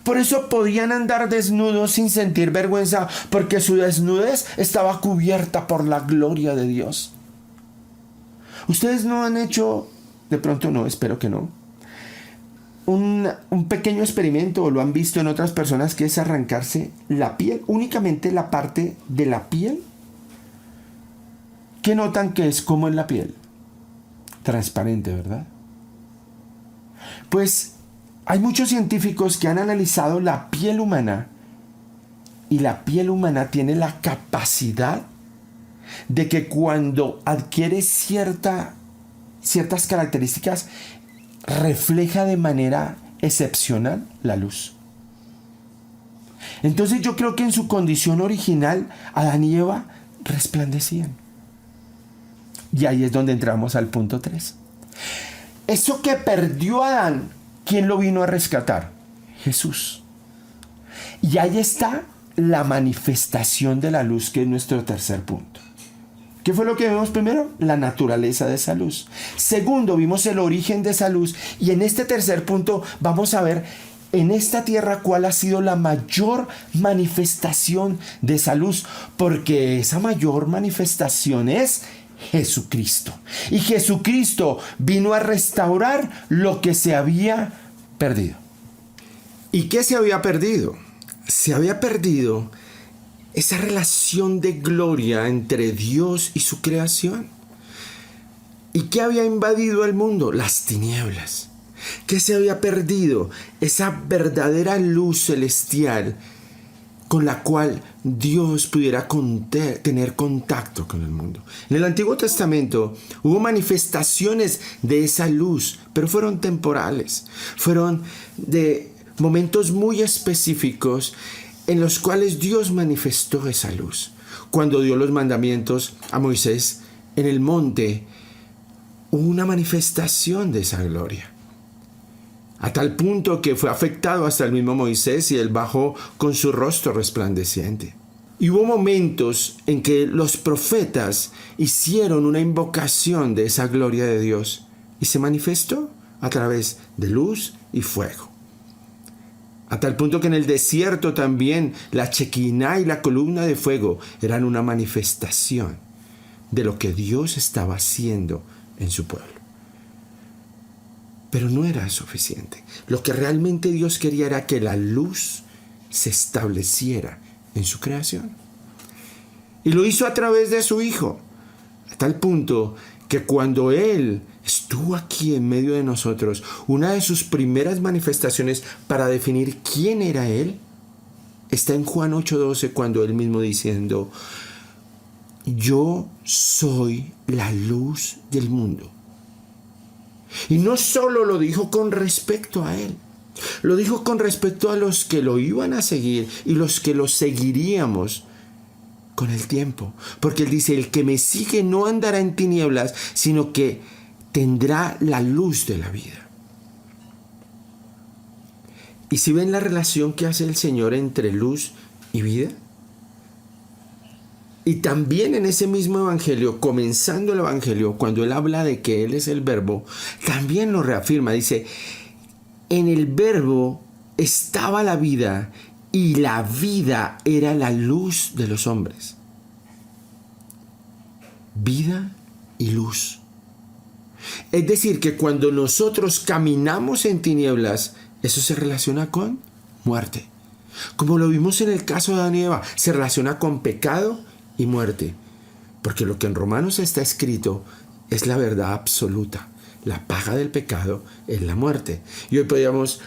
Por eso podían andar desnudos sin sentir vergüenza, porque su desnudez estaba cubierta por la gloria de Dios. Ustedes no han hecho, de pronto no, espero que no, un pequeño experimento, o lo han visto en otras personas, que es arrancarse la piel, únicamente la parte de la piel. ¿Qué notan que es como en la piel? Transparente, ¿verdad? Pues hay muchos científicos que han analizado la piel humana, y la piel humana tiene la capacidad de que cuando adquiere ciertas características, refleja de manera excepcional la luz. Entonces yo creo que en su condición original, Adán y Eva resplandecían. Y ahí es donde entramos al punto 3. Eso que perdió Adán, ¿quién lo vino a rescatar? Jesús. Y ahí está la manifestación de la luz, que es nuestro tercer punto. ¿Qué fue lo que vimos primero? La naturaleza de esa luz. Segundo, vimos el origen de esa luz. Y en este tercer punto vamos a ver en esta tierra cuál ha sido la mayor manifestación de esa luz. Porque esa mayor manifestación es Jesucristo. Y Jesucristo vino a restaurar lo que se había perdido. ¿Y qué se había perdido? Se había perdido esa relación de gloria entre Dios y su creación. ¿Y qué había invadido el mundo? Las tinieblas. ¿Qué se había perdido? Esa verdadera luz celestial con la cual Dios pudiera tener contacto con el mundo. En el Antiguo Testamento hubo manifestaciones de esa luz, pero fueron temporales. Fueron de momentos muy específicos en los cuales Dios manifestó esa luz. Cuando dio los mandamientos a Moisés en el monte, hubo una manifestación de esa gloria. A tal punto que fue afectado hasta el mismo Moisés y él bajó con su rostro resplandeciente. Y hubo momentos en que los profetas hicieron una invocación de esa gloria de Dios y se manifestó a través de luz y fuego. A tal punto que en el desierto también la Chequiná y la columna de fuego eran una manifestación de lo que Dios estaba haciendo en su pueblo. Pero no era suficiente. Lo que realmente Dios quería era que la luz se estableciera en su creación. Y lo hizo a través de su Hijo. A tal punto que cuando Él estuvo aquí en medio de nosotros, una de sus primeras manifestaciones para definir quién era Él, está en Juan 8:12, cuando Él mismo diciendo: yo soy la luz del mundo. Y no solo lo dijo con respecto a Él, lo dijo con respecto a los que lo iban a seguir y los que lo seguiríamos con el tiempo. Porque Él dice: el que me sigue no andará en tinieblas, sino que tendrá la luz de la vida. ¿Y si ven la relación que hace el Señor entre luz y vida? Y también en ese mismo evangelio, comenzando el evangelio, cuando Él habla de que Él es el verbo, también lo reafirma. Dice: en el verbo estaba la vida, y la vida era la luz de los hombres. Vida y luz. Es decir, que cuando nosotros caminamos en tinieblas, eso se relaciona con muerte. Como lo vimos en el caso de Adán y Eva, se relaciona con pecado y muerte. Porque lo que en Romanos está escrito es la verdad absoluta. La paga del pecado es la muerte. Y hoy podríamos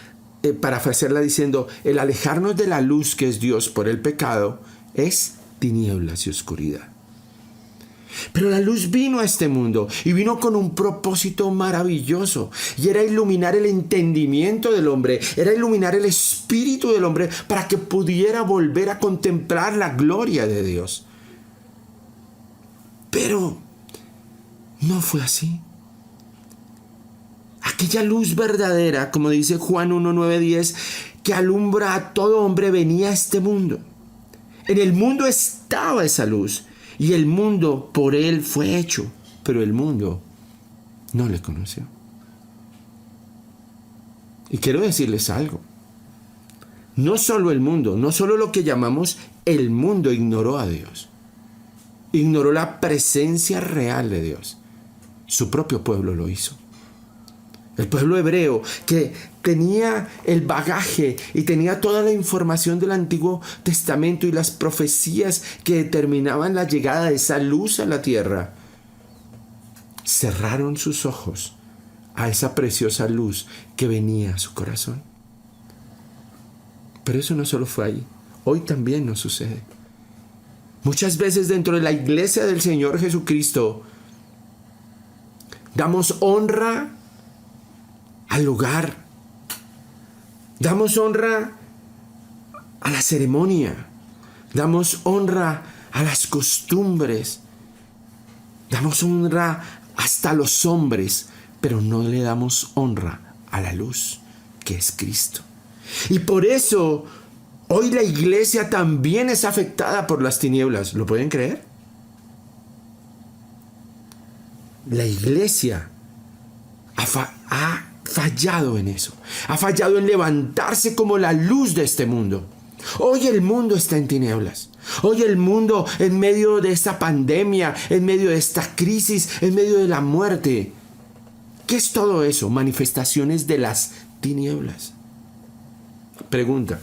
parafrasearla diciendo: el alejarnos de la luz que es Dios por el pecado es tinieblas y oscuridad. Pero la luz vino a este mundo y vino con un propósito maravilloso, y era iluminar el entendimiento del hombre, era iluminar el espíritu del hombre para que pudiera volver a contemplar la gloria de Dios. Pero no fue así. Aquella luz verdadera, como dice Juan 1, 9, 10, que alumbra a todo hombre, venía a este mundo. En el mundo estaba esa luz, y el mundo por Él fue hecho, pero el mundo no le conoció. Y quiero decirles algo. No solo el mundo, no solo lo que llamamos el mundo ignoró a Dios. Ignoró la presencia real de Dios. Su propio pueblo lo hizo. El pueblo hebreo, que tenía el bagaje y tenía toda la información del Antiguo Testamento y las profecías que determinaban la llegada de esa luz a la tierra, cerraron sus ojos a esa preciosa luz que venía a su corazón. Pero eso no solo fue ahí. Hoy también nos sucede. Muchas veces dentro de la iglesia del Señor Jesucristo damos honra al lugar, damos honra a la ceremonia, damos honra a las costumbres, damos honra hasta a los hombres, pero no le damos honra a la luz, que es Cristo. Y por eso hoy la iglesia también es afectada por las tinieblas. ¿Lo pueden creer? La iglesia ha fallado en eso. Ha fallado en levantarse como la luz de este mundo. Hoy el mundo está en tinieblas. Hoy el mundo, en medio de esta pandemia, en medio de esta crisis, en medio de la muerte. ¿Qué es todo eso? Manifestaciones de las tinieblas. Pregunta.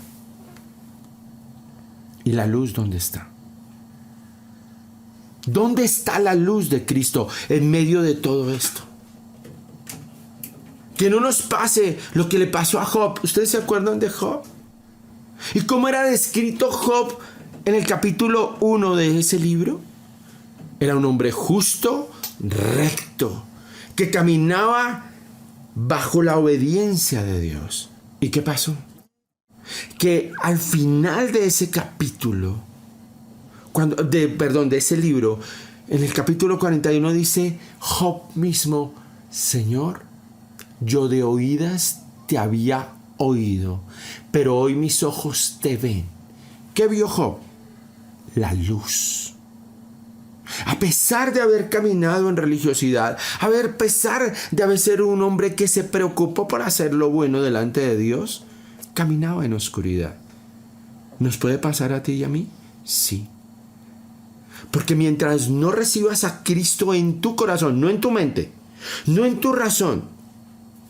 ¿Y la luz dónde está? ¿Dónde está la luz de Cristo en medio de todo esto? Que no nos pase lo que le pasó a Job. ¿Ustedes se acuerdan de Job? ¿Y cómo era descrito Job en el capítulo 1 de ese libro? Era un hombre justo, recto, que caminaba bajo la obediencia de Dios. ¿Y qué pasó? Que al final de ese capítulo, de ese libro, en el capítulo 41 dice Job mismo: Señor, yo de oídas te había oído, pero hoy mis ojos te ven. ¿Qué vio Job? La luz. A pesar de haber caminado en religiosidad, a pesar de haber sido un hombre que se preocupó por hacer lo bueno delante de Dios, caminaba en oscuridad. ¿Nos puede pasar a ti y a mí? Sí. Porque mientras no recibas a Cristo en tu corazón, no en tu mente, no en tu razón,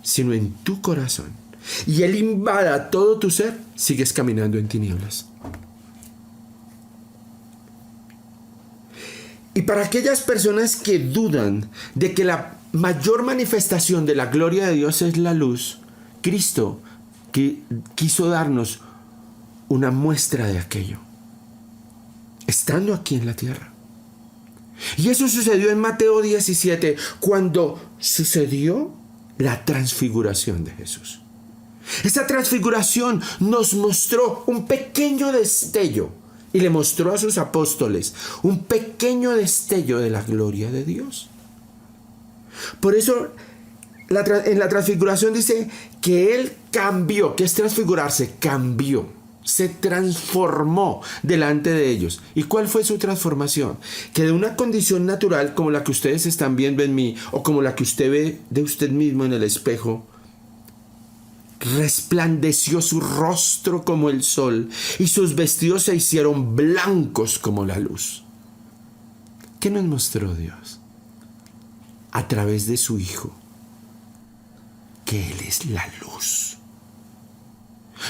sino en tu corazón, y Él invada todo tu ser, sigues caminando en tinieblas. Y para aquellas personas que dudan de que la mayor manifestación de la gloria de Dios es la luz, Cristo quiso darnos una muestra de aquello, estando aquí en la tierra. Y eso sucedió en Mateo 17, cuando sucedió la transfiguración de Jesús. Esa transfiguración nos mostró un pequeño destello, y le mostró a sus apóstoles un pequeño destello de la gloria de Dios. Por eso en la transfiguración dice que Él cambió. ¿Qué es transfigurarse? Cambió, se transformó delante de ellos. ¿Y cuál fue su transformación? Que de una condición natural como la que ustedes están viendo en mí, o como la que usted ve de usted mismo en el espejo, resplandeció su rostro como el sol, y sus vestidos se hicieron blancos como la luz. ¿Qué nos mostró Dios? A través de su Hijo, que Él es la luz.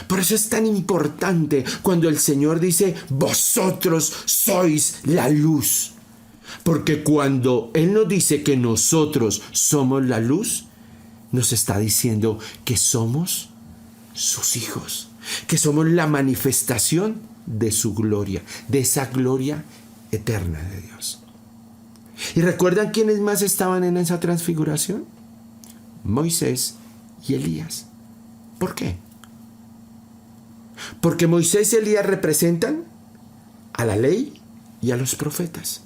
Por eso es tan importante cuando el Señor dice: vosotros sois la luz. Porque cuando Él nos dice que nosotros somos la luz, nos está diciendo que somos sus hijos, que somos la manifestación de su gloria, de esa gloria eterna de Dios. ¿Y recuerdan quiénes más estaban en esa transfiguración? Moisés y Elías. ¿Por qué? Porque Moisés y Elías representan a la ley y a los profetas.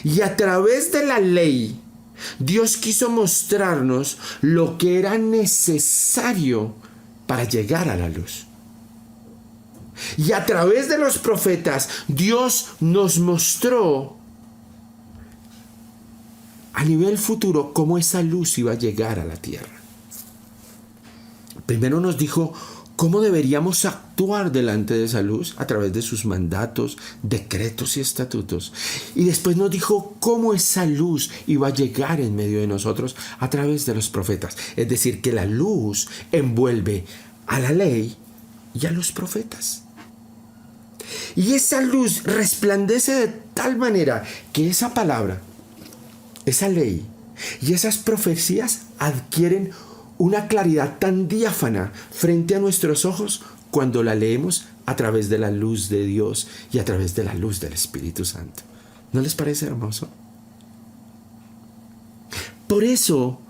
Y a través de la ley, Dios quiso mostrarnos lo que era necesario para llegar a la luz. Y a través de los profetas, Dios nos mostró a nivel futuro cómo esa luz iba a llegar a la tierra. Primero nos dijo cómo deberíamos actuar delante de esa luz a través de sus mandatos, decretos y estatutos. Y después nos dijo cómo esa luz iba a llegar en medio de nosotros a través de los profetas. Es decir, que la luz envuelve a la ley y a los profetas. Y esa luz resplandece de tal manera que esa palabra, esa ley y esas profecías adquieren una claridad tan diáfana frente a nuestros ojos cuando la leemos a través de la luz de Dios y a través de la luz del Espíritu Santo. ¿No les parece hermoso? Por eso,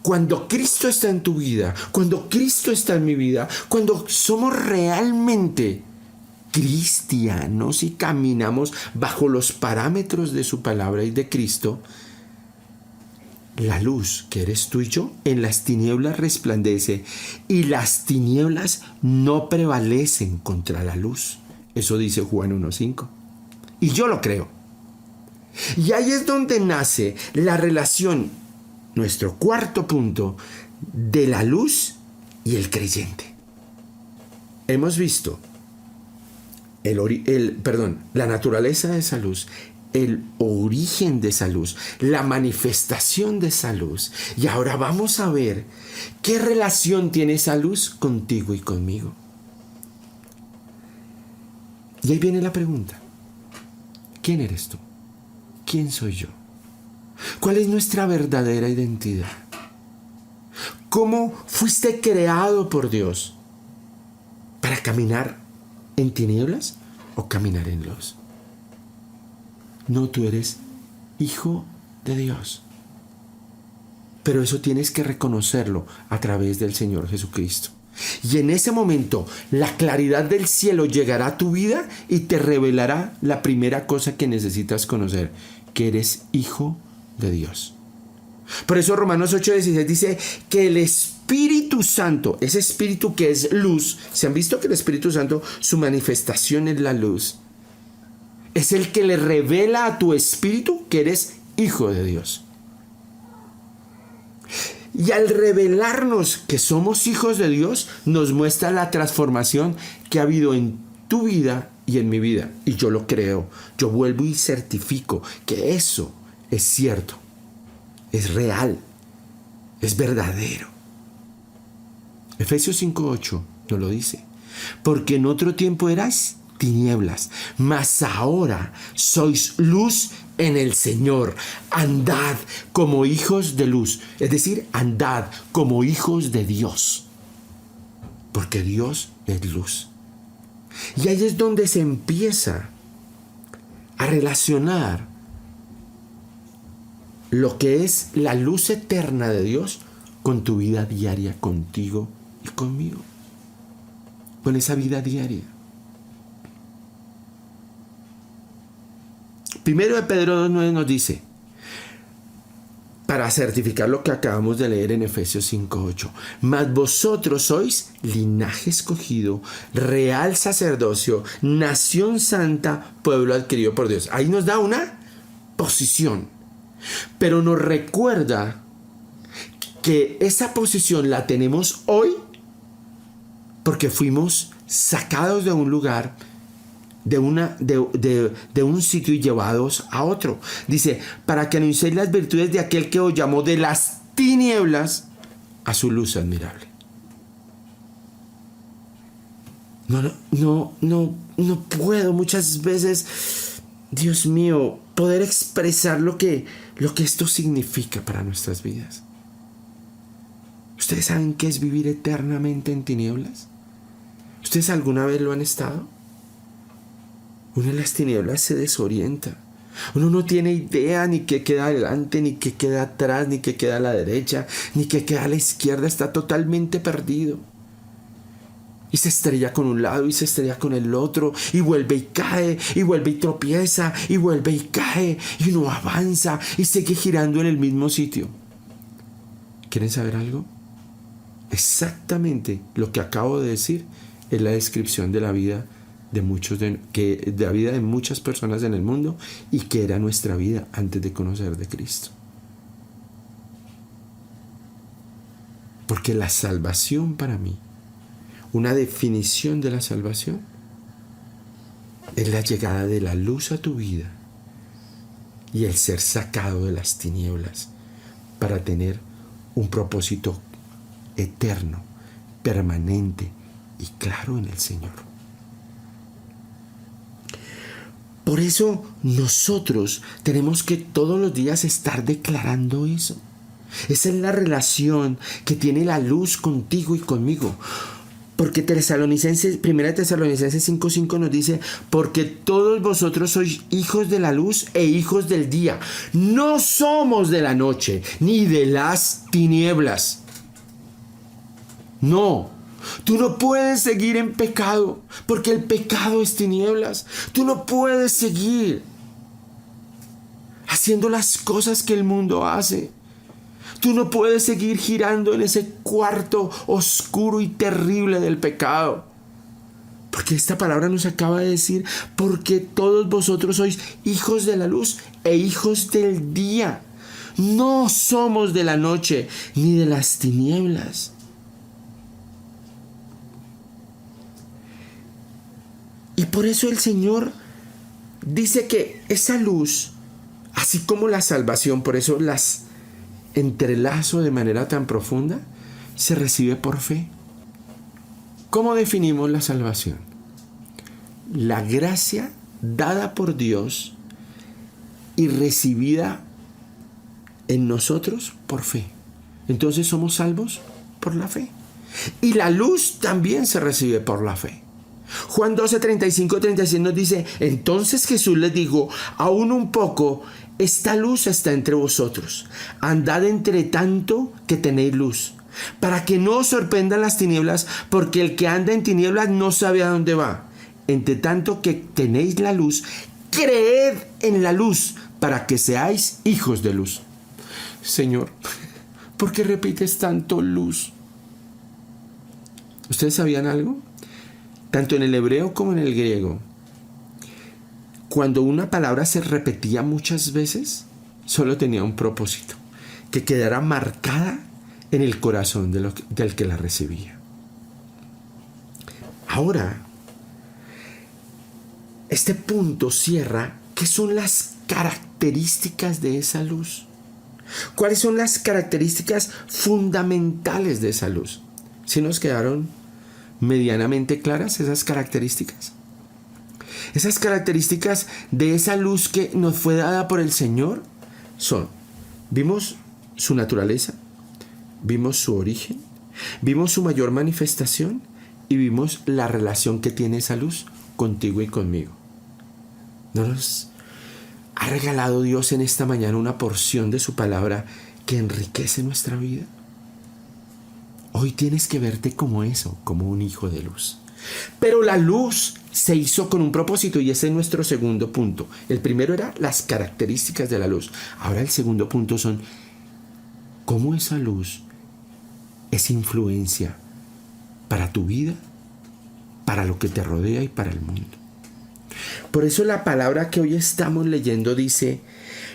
cuando Cristo está en tu vida, cuando Cristo está en mi vida, cuando somos realmente cristianos y caminamos bajo los parámetros de su palabra y de Cristo, la luz que eres tú y yo en las tinieblas resplandece y las tinieblas no prevalecen contra la luz. Eso dice Juan 1:5. Y yo lo creo. Y ahí es donde nace la relación, nuestro cuarto punto, de la luz y el creyente. Hemos visto la naturaleza de esa luz, el origen de esa luz, la manifestación de esa luz. Y ahora vamos a ver qué relación tiene esa luz contigo y conmigo. Y ahí viene la pregunta: ¿quién eres tú? ¿Quién soy yo? ¿Cuál es nuestra verdadera identidad? ¿Cómo fuiste creado por Dios? ¿Para caminar en tinieblas o caminar en luz? No, tú eres hijo de Dios. Pero eso tienes que reconocerlo a través del Señor Jesucristo. Y en ese momento la claridad del cielo llegará a tu vida y te revelará la primera cosa que necesitas conocer: que eres hijo de Dios. Por eso Romanos 8:16 dice que el Espíritu Santo, ese Espíritu que es luz, ¿se han visto que el Espíritu Santo, su manifestación es la luz? Es el que le revela a tu espíritu que eres hijo de Dios. Y al revelarnos que somos hijos de Dios, nos muestra la transformación que ha habido en tu vida y en mi vida. Y yo lo creo. Yo vuelvo y certifico que eso es cierto, es real, es verdadero. Efesios 5:8 nos lo dice. Porque en otro tiempo erais tinieblas, mas ahora sois luz en el Señor. Andad como hijos de luz, es decir, andad como hijos de Dios, porque Dios es luz. Y ahí es donde se empieza a relacionar lo que es la luz eterna de Dios con tu vida diaria, contigo y conmigo, con esa vida diaria. Primero de Pedro 2:9 nos dice, para certificar lo que acabamos de leer en Efesios 5:8, mas vosotros sois linaje escogido, real sacerdocio, nación santa, pueblo adquirido por Dios. Ahí nos da una posición, pero nos recuerda que esa posición la tenemos hoy porque fuimos sacados de un lugar, de un sitio y llevados a otro. Dice, para que anunciéis las virtudes de aquel que os llamó de las tinieblas a su luz admirable. No puedo muchas veces, Dios mío, poder expresar lo que esto significa para nuestras vidas. ¿Ustedes saben qué es vivir eternamente en tinieblas? ¿Ustedes alguna vez lo han estado? Uno en las tinieblas se desorienta. Uno no tiene idea ni qué queda adelante, ni qué queda atrás, ni qué queda a la derecha, ni qué queda a la izquierda. Está totalmente perdido. Y se estrella con un lado y se estrella con el otro. Y vuelve y cae, y vuelve y tropieza, y vuelve y cae. Y uno avanza y sigue girando en el mismo sitio. ¿Quieren saber algo? Exactamente lo que acabo de decir es la descripción de la vida de la vida de muchas personas en el mundo y que era nuestra vida antes de conocer de Cristo. Porque la salvación para mí, una definición de la salvación, es la llegada de la luz a tu vida y el ser sacado de las tinieblas para tener un propósito eterno, permanente y claro en el Señor. Por eso nosotros tenemos que todos los días estar declarando eso. Esa es la relación que tiene la luz contigo y conmigo. Porque Primera Tesalonicenses 5:5 nos dice, porque todos vosotros sois hijos de la luz e hijos del día. No somos de la noche ni de las tinieblas. No, tú no puedes seguir en pecado, porque el pecado es tinieblas. Tú no puedes seguir haciendo las cosas que el mundo hace. Tú no puedes seguir girando en ese cuarto oscuro y terrible del pecado. Porque esta palabra nos acaba de decir, porque todos vosotros sois hijos de la luz e hijos del día. No somos de la noche ni de las tinieblas. Y por eso el Señor dice que esa luz, así como la salvación, por eso las entrelazo de manera tan profunda, se recibe por fe. ¿Cómo definimos la salvación? La gracia dada por Dios y recibida en nosotros por fe. Entonces somos salvos por la fe. Y la luz también se recibe por la fe. Juan 12, 35, 36 nos dice, entonces Jesús les dijo, aún un poco, esta luz está entre vosotros. Andad entre tanto que tenéis luz, para que no os sorprendan las tinieblas, porque el que anda en tinieblas no sabe a dónde va. Entre tanto que tenéis la luz, creed en la luz, para que seáis hijos de luz. Señor, ¿por qué repites tanto luz? ¿Ustedes sabían algo? Tanto en el hebreo como en el griego, cuando una palabra se repetía muchas veces, solo tenía un propósito, que quedara marcada en el corazón del que la recibía. Ahora, este punto cierra qué son las características de esa luz. ¿Cuáles son las características fundamentales de esa luz? ¿Sí nos quedaron medianamente claras esas características? Esas características de esa luz que nos fue dada por el Señor son, vimos su naturaleza, vimos su origen, vimos su mayor manifestación y vimos la relación que tiene esa luz contigo y conmigo. ¿No nos ha regalado Dios en esta mañana una porción de su palabra que enriquece nuestra vida? Hoy tienes que verte como eso, como un hijo de luz. Pero la luz se hizo con un propósito y ese es nuestro segundo punto. El primero era las características de la luz. Ahora el segundo punto son cómo esa luz es influencia para tu vida, para lo que te rodea y para el mundo. Por eso la palabra que hoy estamos leyendo dice,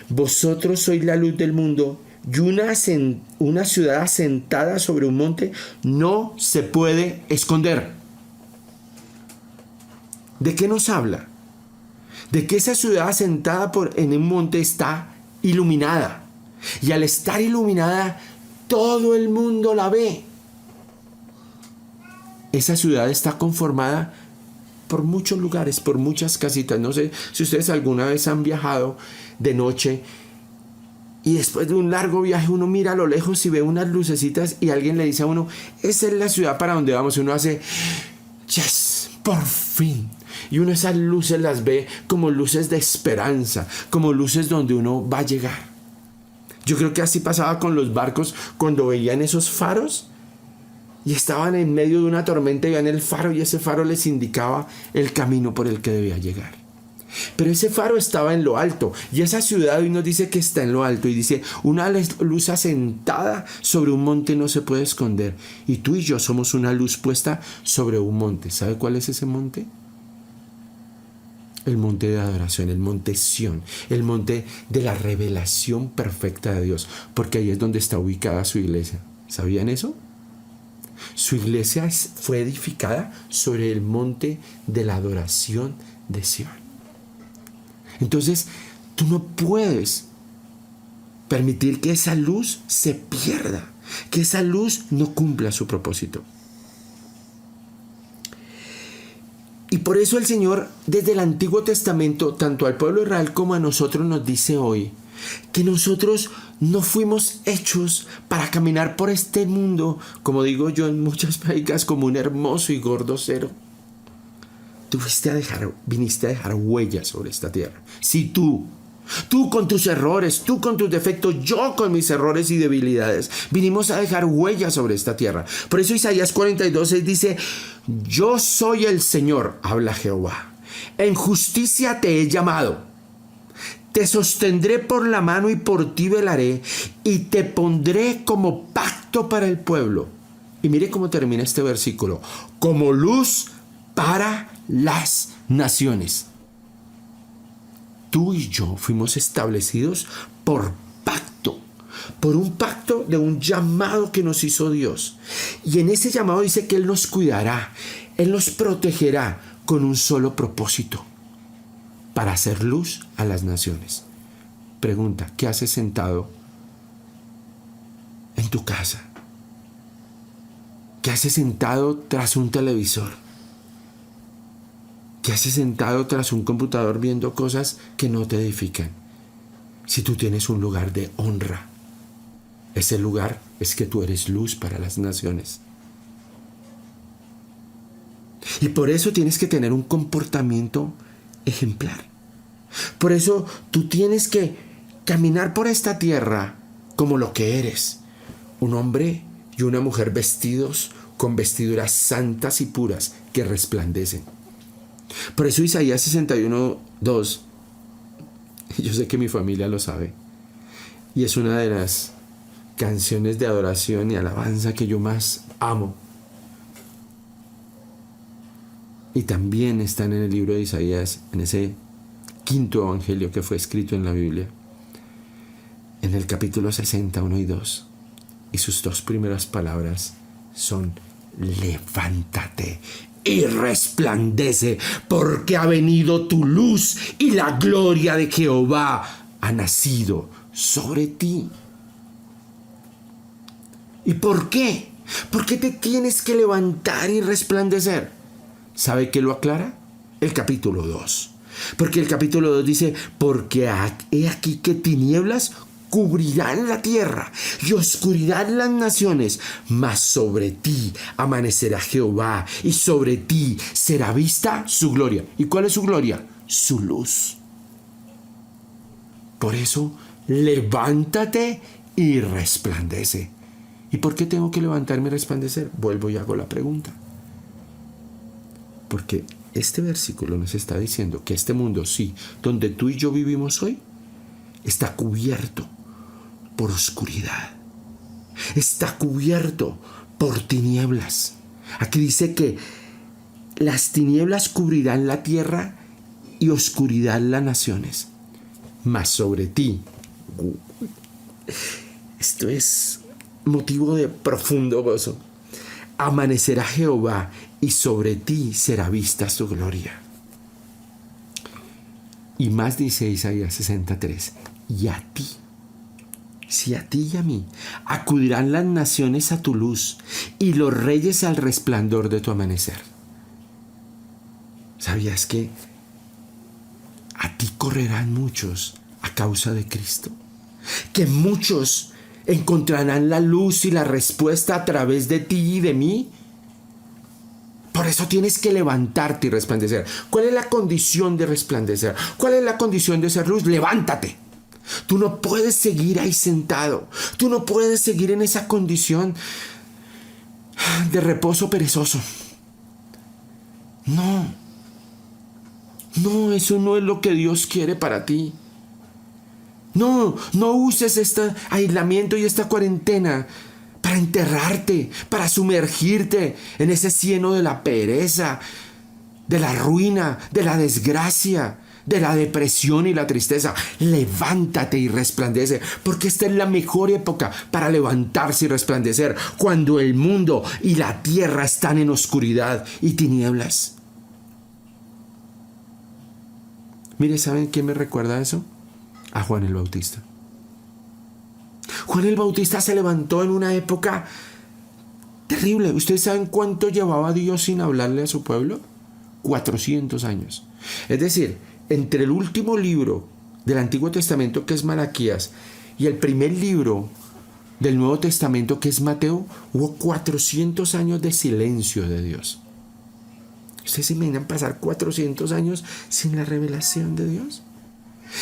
vosotros sois la luz del mundo. Y una ciudad asentada sobre un monte no se puede esconder. ¿De qué nos habla? De que esa ciudad asentada en un monte está iluminada. Y al estar iluminada, todo el mundo la ve. Esa ciudad está conformada por muchos lugares, por muchas casitas. No sé si ustedes alguna vez han viajado de noche y después de un largo viaje uno mira a lo lejos y ve unas lucecitas y alguien le dice a uno, esa es la ciudad para donde vamos. Y uno hace, yes, por fin. Y uno esas luces las ve como luces de esperanza, como luces donde uno va a llegar. Yo creo que así pasaba con los barcos cuando veían esos faros y estaban en medio de una tormenta y veían el faro y ese faro les indicaba el camino por el que debía llegar. Pero ese faro estaba en lo alto y esa ciudad hoy nos dice que está en lo alto y dice, una luz asentada sobre un monte no se puede esconder. Y tú y yo somos una luz puesta sobre un monte. ¿Sabe cuál es ese monte? El monte de adoración, el monte Sión, el monte de la revelación perfecta de Dios, porque ahí es donde está ubicada su iglesia. ¿Sabían eso? Su iglesia fue edificada sobre el monte de la adoración de Sión. Entonces, tú no puedes permitir que esa luz se pierda, que esa luz no cumpla su propósito. Y por eso el Señor, desde el Antiguo Testamento, tanto al pueblo de Israel como a nosotros nos dice hoy, que nosotros no fuimos hechos para caminar por este mundo, como digo yo en muchas predicas, como un hermoso y gordo cero. Tú viniste a dejar huellas sobre esta tierra. Sí, tú con tus errores, tú con tus defectos, yo con mis errores y debilidades, vinimos a dejar huellas sobre esta tierra. Por eso Isaías 42:6 dice: yo soy el Señor, habla Jehová. En justicia te he llamado. Te sostendré por la mano y por ti velaré, y te pondré como pacto para el pueblo. Y mire cómo termina este versículo: como luz para las naciones. Tú y yo fuimos establecidos por pacto, por un pacto de un llamado que nos hizo Dios. Y en ese llamado dice que Él nos cuidará, Él nos protegerá con un solo propósito: para hacer luz a las naciones. Pregunta: ¿qué haces sentado en tu casa? ¿Qué haces sentado tras un televisor? ¿Qué haces sentado tras un computador viendo cosas que no te edifican? Si tú tienes un lugar de honra, ese lugar es que tú eres luz para las naciones. Y por eso tienes que tener un comportamiento ejemplar. Por eso tú tienes que caminar por esta tierra como lo que eres: un hombre y una mujer vestidos con vestiduras santas y puras que resplandecen. Por eso Isaías 61:2, yo sé que mi familia lo sabe, y es una de las canciones de adoración y alabanza que yo más amo. Y también están en el libro de Isaías, en ese quinto evangelio que fue escrito en la Biblia, en el capítulo 61 y 2. Y sus dos primeras palabras son: levántate y resplandece, porque ha venido tu luz y la gloria de Jehová ha nacido sobre ti. ¿Y por qué? ¿Por qué te tienes que levantar y resplandecer? ¿Sabe qué lo aclara? El capítulo 2. Porque el capítulo 2 dice: porque he aquí que tinieblas cubrirán la tierra y oscuridad las naciones, mas sobre ti amanecerá Jehová y sobre ti será vista su gloria. ¿Y cuál es su gloria? Su luz. Por eso, levántate y resplandece. ¿Y por qué tengo que levantarme y resplandecer? Vuelvo y hago la pregunta. Porque este versículo nos está diciendo que este mundo, sí, donde tú y yo vivimos hoy, está cubierto por oscuridad. Está cubierto por tinieblas. Aquí dice que las tinieblas cubrirán la tierra y oscuridad las naciones. Mas sobre ti, esto es motivo de profundo gozo, amanecerá Jehová y sobre ti será vista su gloria. Y más dice Isaías 63: y a ti, si a ti y a mí, acudirán las naciones a tu luz y los reyes al resplandor de tu amanecer. ¿Sabías que a ti correrán muchos a causa de Cristo? Que muchos encontrarán la luz y la respuesta a través de ti y de mí. Por eso tienes que levantarte y resplandecer. ¿Cuál es la condición de resplandecer? ¿Cuál es la condición de ser luz? Levántate. Tú no puedes seguir ahí sentado. Tú no puedes seguir en esa condición de reposo perezoso. No, eso no es lo que Dios quiere para ti. No uses este aislamiento y esta cuarentena para enterrarte, para sumergirte en ese cieno de la pereza, de la ruina, de la desgracia, de la depresión y la tristeza. Levántate y resplandece, porque esta es la mejor época para levantarse y resplandecer, cuando el mundo y la tierra están en oscuridad y tinieblas. Mire, ¿saben qué me recuerda eso? A Juan el Bautista. Juan el Bautista se levantó en una época terrible. ¿Ustedes saben cuánto llevaba Dios sin hablarle a su pueblo? 400 años. Es decir, entre el último libro del Antiguo Testamento, que es Malaquías, y el primer libro del Nuevo Testamento, que es Mateo, hubo 400 años de silencio de Dios. ¿Ustedes se imaginan pasar 400 años sin la revelación de Dios?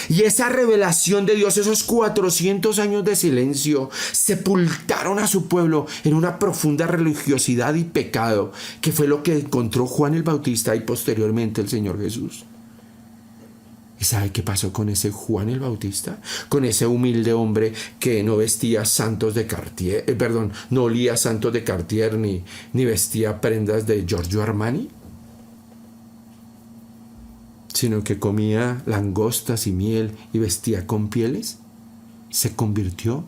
Y esa revelación de Dios, esos 400 años de silencio, sepultaron a su pueblo en una profunda religiosidad y pecado, que fue lo que encontró Juan el Bautista y posteriormente el Señor Jesús. ¿Y sabe qué pasó con ese Juan el Bautista? Con ese humilde hombre que no vestía santos de Cartier, no olía santos de Cartier ni vestía prendas de Giorgio Armani, sino que comía langostas y miel y vestía con pieles. Se convirtió,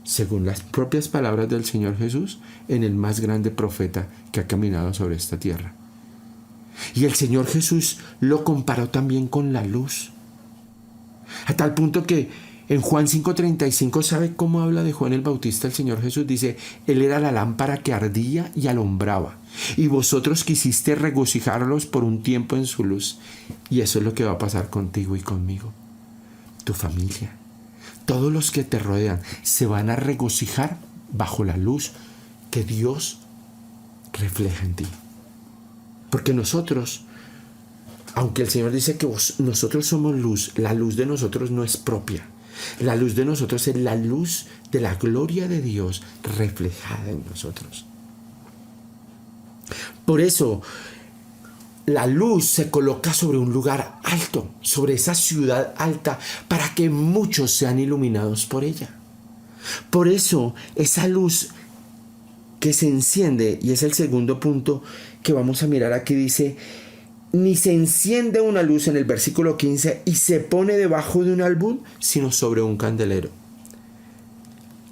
según las propias palabras del Señor Jesús, en el más grande profeta que ha caminado sobre esta tierra. Y el Señor Jesús lo comparó también con la luz, a tal punto que en Juan 5:35, ¿sabe cómo habla de Juan el Bautista el Señor Jesús? Dice: Él era la lámpara que ardía y alumbraba, y vosotros quisiste regocijarlos por un tiempo en su luz. Y eso es lo que va a pasar contigo y conmigo. Tu familia, todos los que te rodean, se van a regocijar bajo la luz que Dios refleja en ti. Porque nosotros, aunque el Señor dice que nosotros somos luz, la luz de nosotros no es propia. La luz de nosotros es la luz de la gloria de Dios reflejada en nosotros. Por eso, la luz se coloca sobre un lugar alto, sobre esa ciudad alta, para que muchos sean iluminados por ella. Por eso, esa luz que se enciende, y es el segundo punto que vamos a mirar aquí, dice: ni se enciende una luz en el versículo 15 y se pone debajo de un almud, sino sobre un candelero.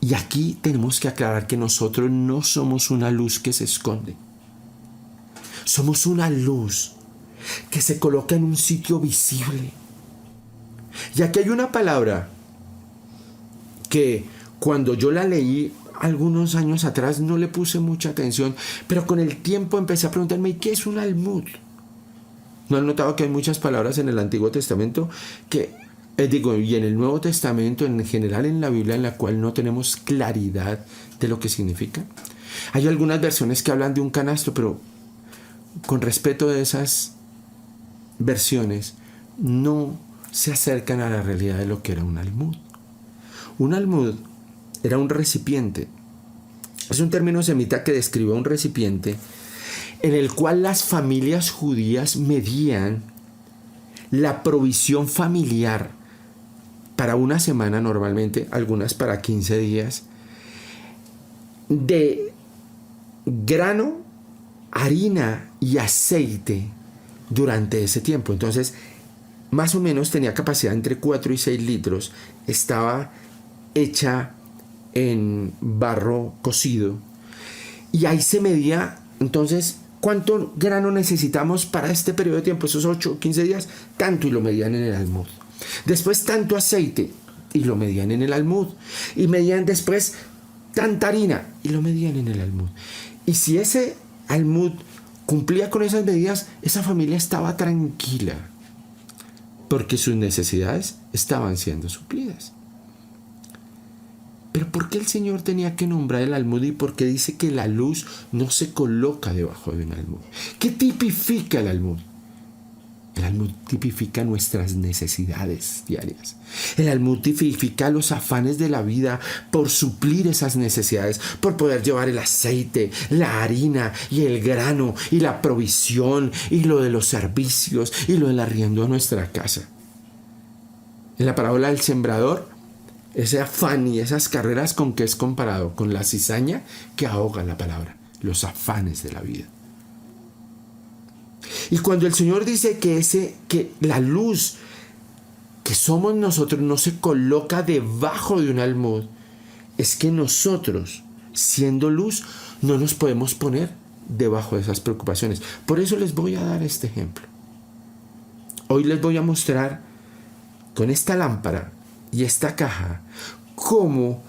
Y aquí tenemos que aclarar que nosotros no somos una luz que se esconde. Somos una luz que se coloca en un sitio visible. Y aquí hay una palabra que cuando yo la leí algunos años atrás no le puse mucha atención, pero con el tiempo empecé a preguntarme: ¿y qué es un almud? ¿No han notado que hay muchas palabras en el Antiguo Testamento y en el Nuevo Testamento, en general en la Biblia, en la cual no tenemos claridad de lo que significa? Hay algunas versiones que hablan de un canasto, pero con respeto de esas versiones, no se acercan a la realidad de lo que era un almud. Un almud era un recipiente. Es un término semita que describe un recipiente en el cual las familias judías medían la provisión familiar para una semana, normalmente, algunas para 15 días, de grano, harina y aceite durante ese tiempo. Entonces, más o menos tenía capacidad entre 4 y 6 litros. Estaba hecha en barro cocido. Y ahí se medía, entonces, ¿cuánto grano necesitamos para este periodo de tiempo? Esos 8 o 15 días, tanto, y lo medían en el almud. Después tanto aceite, y lo medían en el almud. Y medían después tanta harina, y lo medían en el almud. Y si ese almud cumplía con esas medidas, esa familia estaba tranquila, porque sus necesidades estaban siendo suplidas. Pero ¿por qué el Señor tenía que nombrar el almud y por qué dice que la luz no se coloca debajo de un almud? ¿Qué tipifica el almud? El almud tipifica nuestras necesidades diarias. El almud tipifica los afanes de la vida por suplir esas necesidades, por poder llevar el aceite, la harina y el grano y la provisión y lo de los servicios y lo del arriendo a nuestra casa. En la parábola del sembrador, ese afán y esas carreras, ¿con qué es comparado? Con la cizaña que ahoga la palabra, los afanes de la vida. Y cuando el Señor dice que la luz que somos nosotros no se coloca debajo de un almud, es que nosotros, siendo luz, no nos podemos poner debajo de esas preocupaciones. Por eso les voy a dar este ejemplo. Hoy les voy a mostrar con esta lámpara y esta caja cómo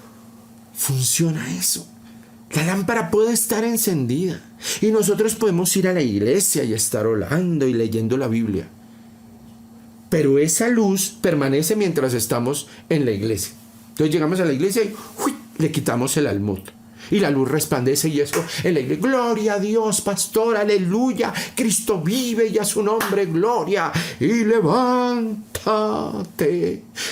funciona eso. La lámpara puede estar encendida y nosotros podemos ir a la iglesia y estar orando y leyendo la Biblia, pero esa luz permanece mientras estamos en la iglesia. Entonces llegamos a la iglesia y ¡uy!, le quitamos el almud. Y la luz resplandece y eso en la iglesia. Gloria a Dios, pastor, aleluya. Cristo vive y a su nombre gloria. Y levántate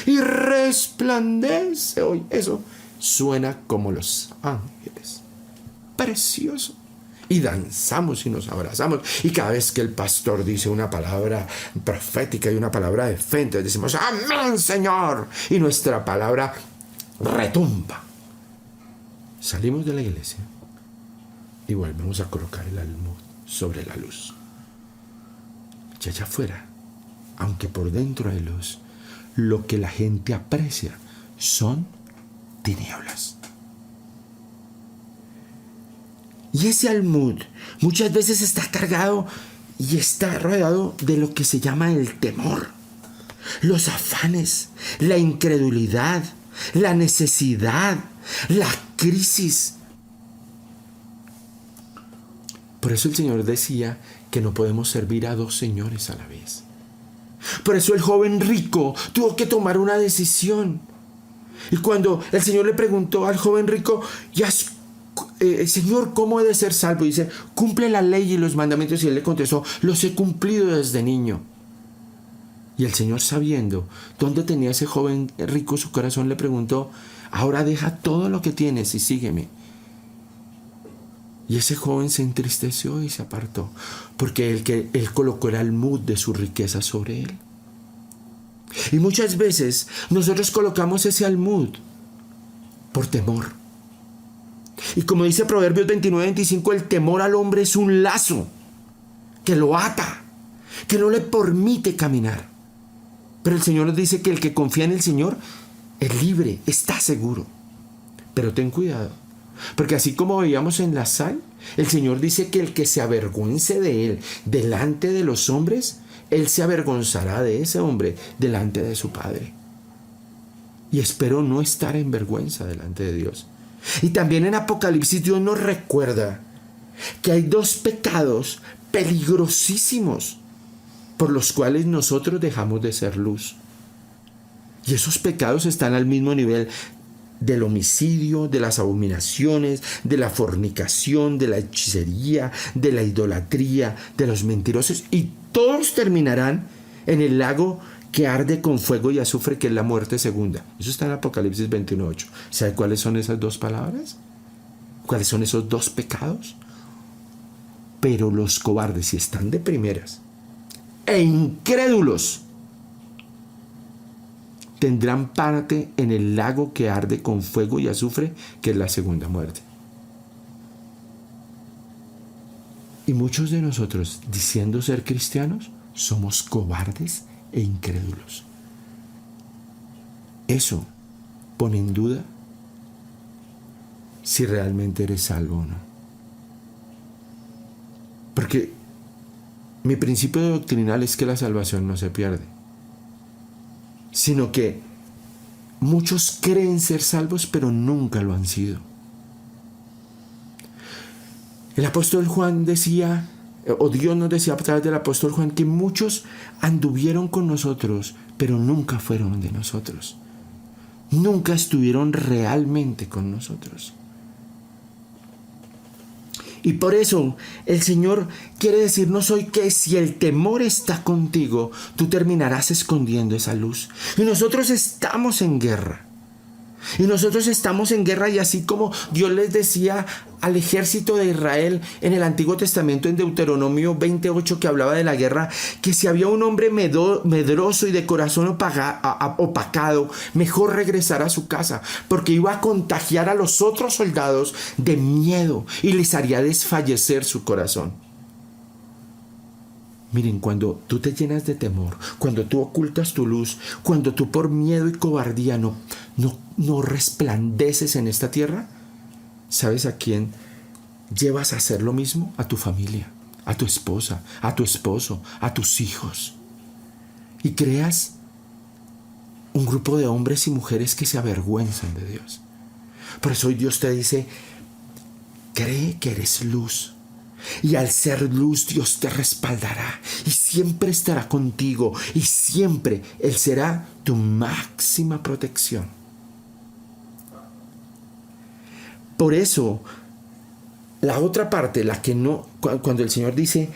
y resplandece hoy. Eso suena como los ángeles. Precioso. Y danzamos y nos abrazamos. Y cada vez que el pastor dice una palabra profética y una palabra de fe, entonces decimos, amén, Señor. Y nuestra palabra retumba. Salimos de la iglesia y volvemos a colocar el almud sobre la luz. Y allá afuera, aunque por dentro hay luz, lo que la gente aprecia son tinieblas. Y ese almud muchas veces está cargado y está rodeado de lo que se llama el temor, los afanes, la incredulidad, la necesidad, la crisis. Por eso el Señor decía que no podemos servir a dos señores a la vez. Por eso el joven rico tuvo que tomar una decisión. Y cuando el Señor le preguntó al joven rico, Señor, ¿cómo he de ser salvo? Y dice, cumple la ley y los mandamientos. Y él le contestó, los he cumplido desde niño. Y el Señor, sabiendo dónde tenía ese joven rico su corazón, le preguntó, ahora deja todo lo que tienes y sígueme. Y ese joven se entristeció y se apartó, porque él colocó el almud de su riqueza sobre él. Y muchas veces nosotros colocamos ese almud por temor. Y como dice Proverbios 29:25, el temor al hombre es un lazo que lo ata, que no le permite caminar. Pero el Señor nos dice que el que confía en el Señor es libre, está seguro. Pero ten cuidado, porque así como veíamos en la sal, el Señor dice que el que se avergüence de él delante de los hombres, él se avergonzará de ese hombre delante de su Padre. Y espero no estar en vergüenza delante de Dios. Y también en Apocalipsis Dios nos recuerda que hay dos pecados peligrosísimos por los cuales nosotros dejamos de ser luz. Y esos pecados están al mismo nivel del homicidio, de las abominaciones, de la fornicación, de la hechicería, de la idolatría, de los mentirosos, y todos terminarán en el lago que arde con fuego y azufre, que es la muerte segunda. Eso está en Apocalipsis 21:8. ¿Sabe cuáles son esas dos palabras? ¿Cuáles son esos dos pecados? Pero los cobardes, si están de primeras, e incrédulos, tendrán parte en el lago que arde con fuego y azufre, que es la segunda muerte. Y muchos de nosotros, diciendo ser cristianos, somos cobardes e incrédulos. Eso pone en duda si realmente eres salvo o no. Porque mi principio doctrinal es que la salvación no se pierde, sino que muchos creen ser salvos, pero nunca lo han sido. El apóstol Juan decía, o Dios nos decía a través del apóstol Juan, que muchos anduvieron con nosotros, pero nunca fueron de nosotros. Nunca estuvieron realmente con nosotros. Y por eso el Señor quiere decirnos hoy que si el temor está contigo, tú terminarás escondiendo esa luz. Y nosotros estamos en guerra. Y nosotros estamos en guerra, y así como Dios les decía al ejército de Israel en el Antiguo Testamento, en Deuteronomio 28, que hablaba de la guerra, que si había un hombre medroso y de corazón opacado, mejor regresar a su casa, porque iba a contagiar a los otros soldados de miedo y les haría desfallecer su corazón. Miren, cuando tú te llenas de temor, cuando tú ocultas tu luz, cuando tú por miedo y cobardía no resplandeces en esta tierra, ¿sabes a quién llevas a hacer lo mismo? A tu familia, a tu esposa, a tu esposo, a tus hijos. Y creas un grupo de hombres y mujeres que se avergüenzan de Dios. Por eso hoy Dios te dice, cree que eres luz. Y al ser luz, Dios te respaldará y siempre estará contigo, y siempre Él será tu máxima protección. Por eso, la otra parte, la que no, cuando el Señor dice,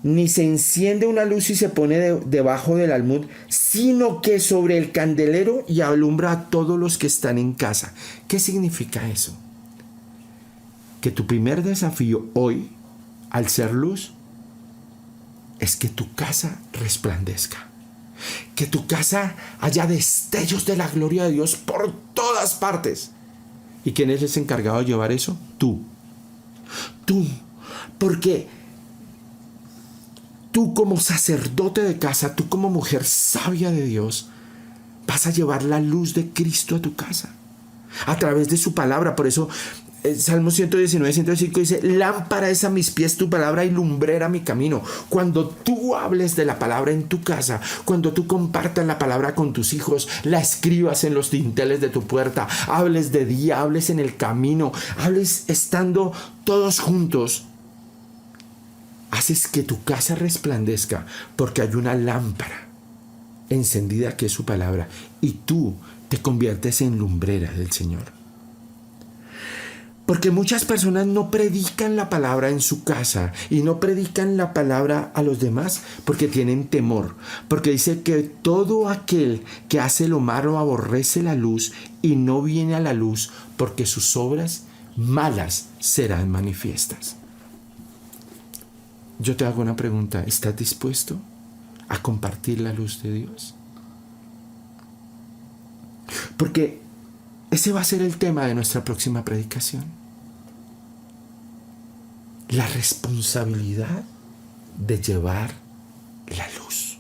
ni se enciende una luz y se pone debajo del almud, sino que sobre el candelero y alumbra a todos los que están en casa. ¿Qué significa eso? Que tu primer desafío hoy, al ser luz, es que tu casa resplandezca. Que tu casa haya destellos de la gloria de Dios por todas partes. ¿Y quién es el encargado de llevar eso? Tú. Tú. Porque tú como sacerdote de casa, tú como mujer sabia de Dios, vas a llevar la luz de Cristo a tu casa. A través de su palabra. Por eso Salmo 119, 105 dice, lámpara es a mis pies tu palabra y lumbrera mi camino. Cuando tú hables de la palabra en tu casa, cuando tú compartas la palabra con tus hijos, la escribas en los dinteles de tu puerta, hables de día, hables en el camino, hables estando todos juntos, haces que tu casa resplandezca porque hay una lámpara encendida que es su palabra y tú te conviertes en lumbrera del Señor. Porque muchas personas no predican la palabra en su casa y no predican la palabra a los demás porque tienen temor. Porque dice que todo aquel que hace lo malo aborrece la luz y no viene a la luz porque sus obras malas serán manifiestas. Yo te hago una pregunta. ¿Estás dispuesto a compartir la luz de Dios? Porque ese va a ser el tema de nuestra próxima predicación. La responsabilidad de llevar la luz.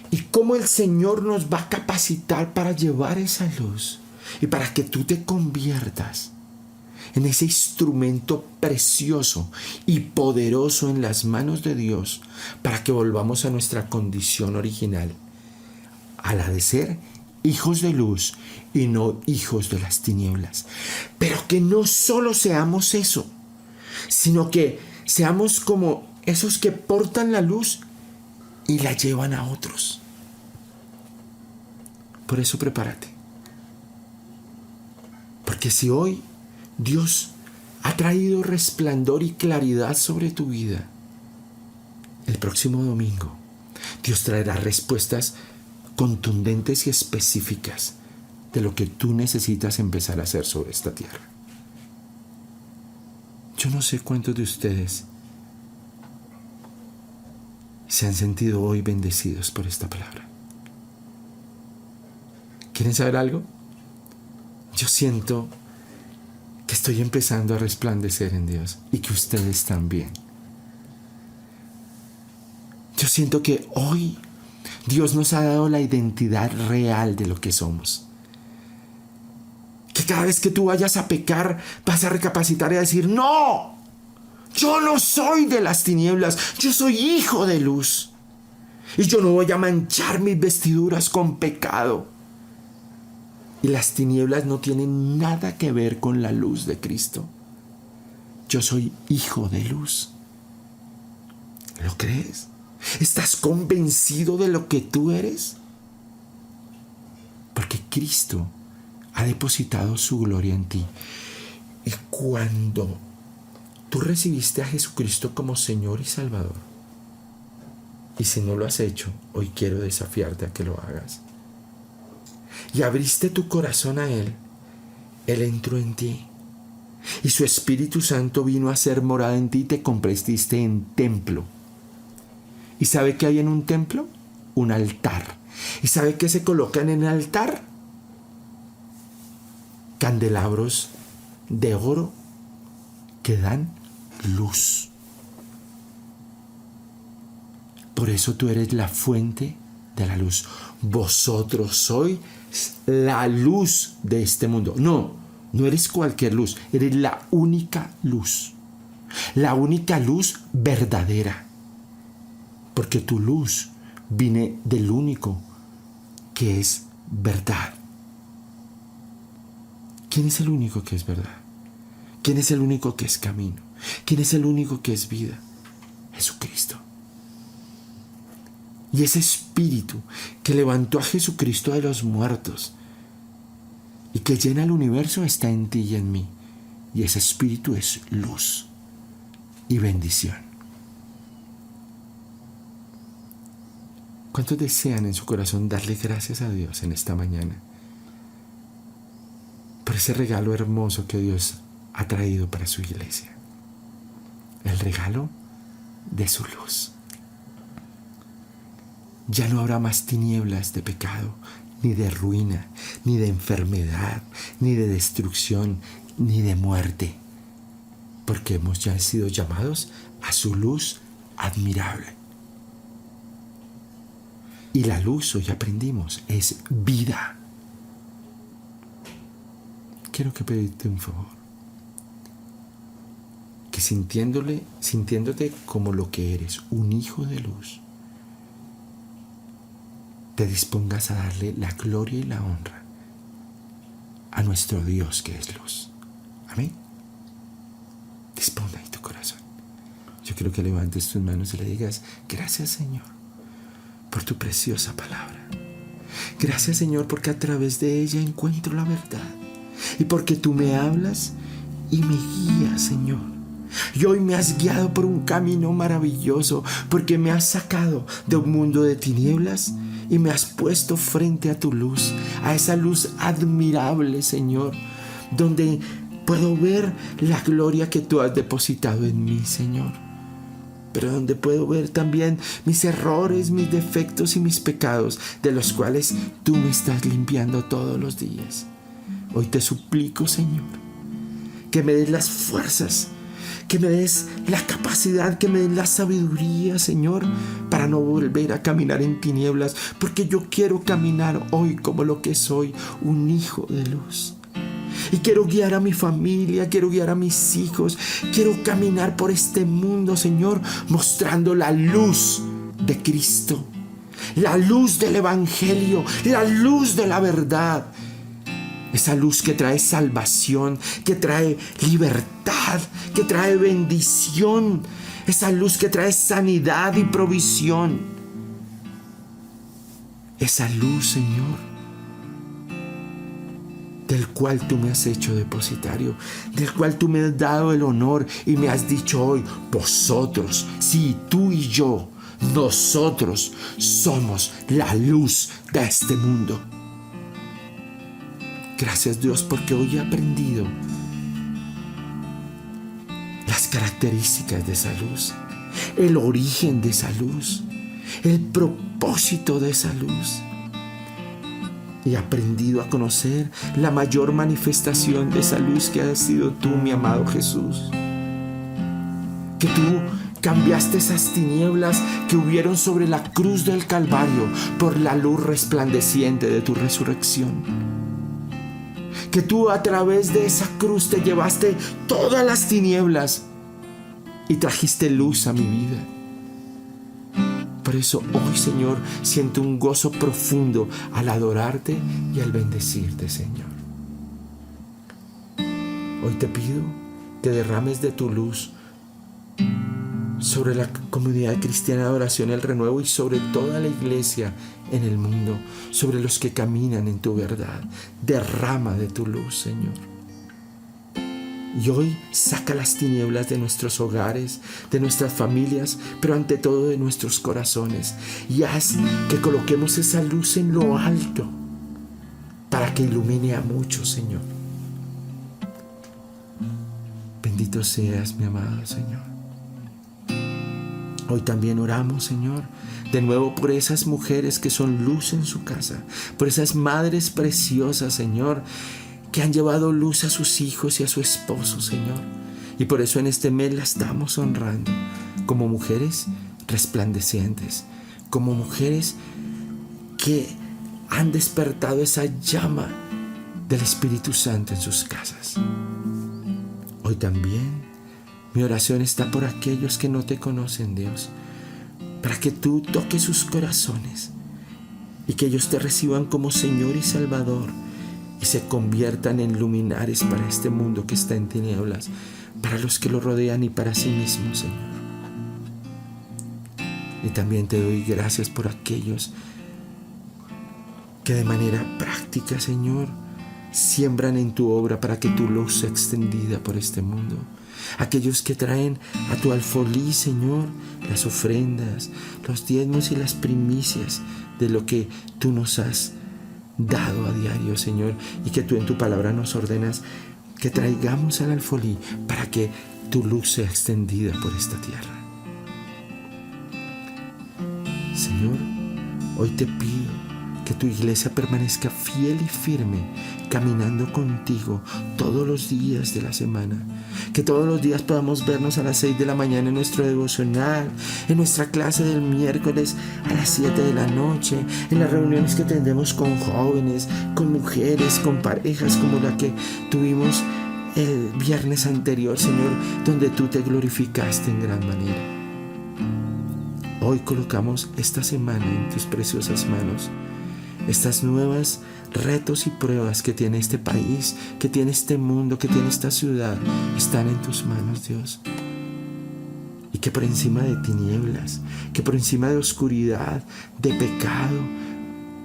Y cómo el Señor nos va a capacitar para llevar esa luz y para que tú te conviertas en ese instrumento precioso y poderoso en las manos de Dios para que volvamos a nuestra condición original, a la de ser hijos de luz y no hijos de las tinieblas. Pero que no solo seamos eso, sino que seamos como esos que portan la luz y la llevan a otros. Por eso prepárate. Porque si hoy Dios ha traído resplandor y claridad sobre tu vida, el próximo domingo Dios traerá respuestas contundentes y específicas de lo que tú necesitas empezar a hacer sobre esta tierra. Yo no sé cuántos de ustedes se han sentido hoy bendecidos por esta palabra. ¿Quieren saber algo? Yo siento que estoy empezando a resplandecer en Dios y que ustedes también. Yo siento que hoy Dios nos ha dado la identidad real de lo que somos. Que cada vez que tú vayas a pecar, vas a recapacitar y a decir, no, yo no soy de las tinieblas, yo soy hijo de luz. Y yo no voy a manchar mis vestiduras con pecado. Y las tinieblas no tienen nada que ver con la luz de Cristo. Yo soy hijo de luz. ¿Lo crees? ¿Estás convencido de lo que tú eres? Porque Cristo ha depositado su gloria en ti. Y cuando tú recibiste a Jesucristo como Señor y Salvador, y si no lo has hecho, hoy quiero desafiarte a que lo hagas, y abriste tu corazón a Él, Él entró en ti. Y su Espíritu Santo vino a ser morada en ti y te convertiste en templo. ¿Y sabe qué hay en un templo? Un altar. ¿Y sabe qué se colocan en el altar? Candelabros de oro que dan luz. Por eso tú eres la fuente de la luz. Vosotros sois la luz de este mundo. No eres cualquier luz, eres la única luz. La única luz verdadera. Porque tu luz viene del único que es verdad. ¿Quién es el único que es verdad? ¿Quién es el único que es camino? ¿Quién es el único que es vida? Jesucristo. Y ese Espíritu que levantó a Jesucristo de los muertos, y que llena el universo está en ti y en mí. Y ese espíritu es luz y bendición. ¿Cuántos desean en su corazón darle gracias a Dios en esta mañana por ese regalo hermoso que Dios ha traído para su iglesia? El regalo de su luz. Ya no habrá más tinieblas de pecado, ni de ruina, ni de enfermedad, ni de destrucción, ni de muerte, porque hemos ya sido llamados a su luz admirable. Y la luz, hoy aprendimos, es vida. Quiero que pedirte un favor, que sintiéndote como lo que eres, un hijo de luz, te dispongas a darle la gloria y la honra a nuestro Dios que es luz. Amén. Disponga ahí tu corazón. Yo quiero que levantes tus manos y le digas: gracias, Señor, por tu preciosa palabra. Gracias, Señor, porque a través de ella encuentro la verdad. Y porque tú me hablas y me guías, Señor. Y hoy me has guiado por un camino maravilloso, porque me has sacado de un mundo de tinieblas y me has puesto frente a tu luz, a esa luz admirable, Señor, donde puedo ver la gloria que tú has depositado en mí, Señor, pero donde puedo ver también mis errores, mis defectos y mis pecados, de los cuales tú me estás limpiando todos los días. Hoy te suplico, Señor, que me des las fuerzas, que me des la capacidad, que me des la sabiduría, Señor, para no volver a caminar en tinieblas, porque yo quiero caminar hoy como lo que soy, un hijo de luz. Y quiero guiar a mi familia, quiero guiar a mis hijos, quiero caminar por este mundo, Señor, mostrando la luz de Cristo, la luz del Evangelio, la luz de la verdad. Esa luz que trae salvación, que trae libertad, que trae bendición. Esa luz que trae sanidad y provisión. Esa luz, Señor, del cual tú me has hecho depositario, del cual tú me has dado el honor y me has dicho hoy: vosotros, sí, tú y yo, nosotros somos la luz de este mundo. Gracias, Dios, porque hoy he aprendido las características de esa luz, el origen de esa luz, el propósito de esa luz. He aprendido a conocer la mayor manifestación de esa luz que has sido tú, mi amado Jesús. Que tú cambiaste esas tinieblas que hubieron sobre la cruz del Calvario por la luz resplandeciente de tu resurrección. Que tú a través de esa cruz te llevaste todas las tinieblas y trajiste luz a mi vida. Por eso hoy, Señor, siento un gozo profundo al adorarte y al bendecirte, Señor. Hoy te pido que derrames de tu luz sobre la comunidad cristiana de Oración El Renuevo y sobre toda la iglesia en el mundo, sobre los que caminan en tu verdad. Derrama de tu luz, Señor. Y hoy saca las tinieblas de nuestros hogares, de nuestras familias, pero ante todo de nuestros corazones. Y haz que coloquemos esa luz en lo alto para que ilumine a muchos, Señor. Bendito seas, mi amado Señor. Hoy también oramos, Señor, de nuevo por esas mujeres que son luz en su casa, por esas madres preciosas, Señor, que han llevado luz a sus hijos y a su esposo, Señor. Y por eso en este mes la estamos honrando como mujeres resplandecientes, como mujeres que han despertado esa llama del Espíritu Santo en sus casas. Hoy también mi oración está por aquellos que no te conocen, Dios, para que tú toques sus corazones y que ellos te reciban como Señor y Salvador y se conviertan en luminares para este mundo que está en tinieblas, para los que lo rodean y para sí mismos, Señor. Y también te doy gracias por aquellos que de manera práctica, Señor, siembran en tu obra para que tu luz sea extendida por este mundo. Aquellos que traen a tu alfolí, Señor, las ofrendas, los diezmos y las primicias de lo que tú nos has dado a diario, Señor, y que tú en tu palabra nos ordenas que traigamos al alfolí para que tu luz sea extendida por esta tierra. Señor, hoy te pido que tu iglesia permanezca fiel y firme, caminando contigo todos los días de la semana. Que todos los días podamos vernos a las 6 de la mañana en nuestro devocional, en nuestra clase del miércoles a las 7 de la noche, en las reuniones que tendremos con jóvenes, con mujeres, con parejas como la que tuvimos el viernes anterior, Señor, donde tú te glorificaste en gran manera. Hoy colocamos esta semana en tus preciosas manos. Estas nuevas retos y pruebas que tiene este país, que tiene este mundo, que tiene esta ciudad, están en tus manos, Dios. Y que por encima de tinieblas, que por encima de oscuridad, de pecado,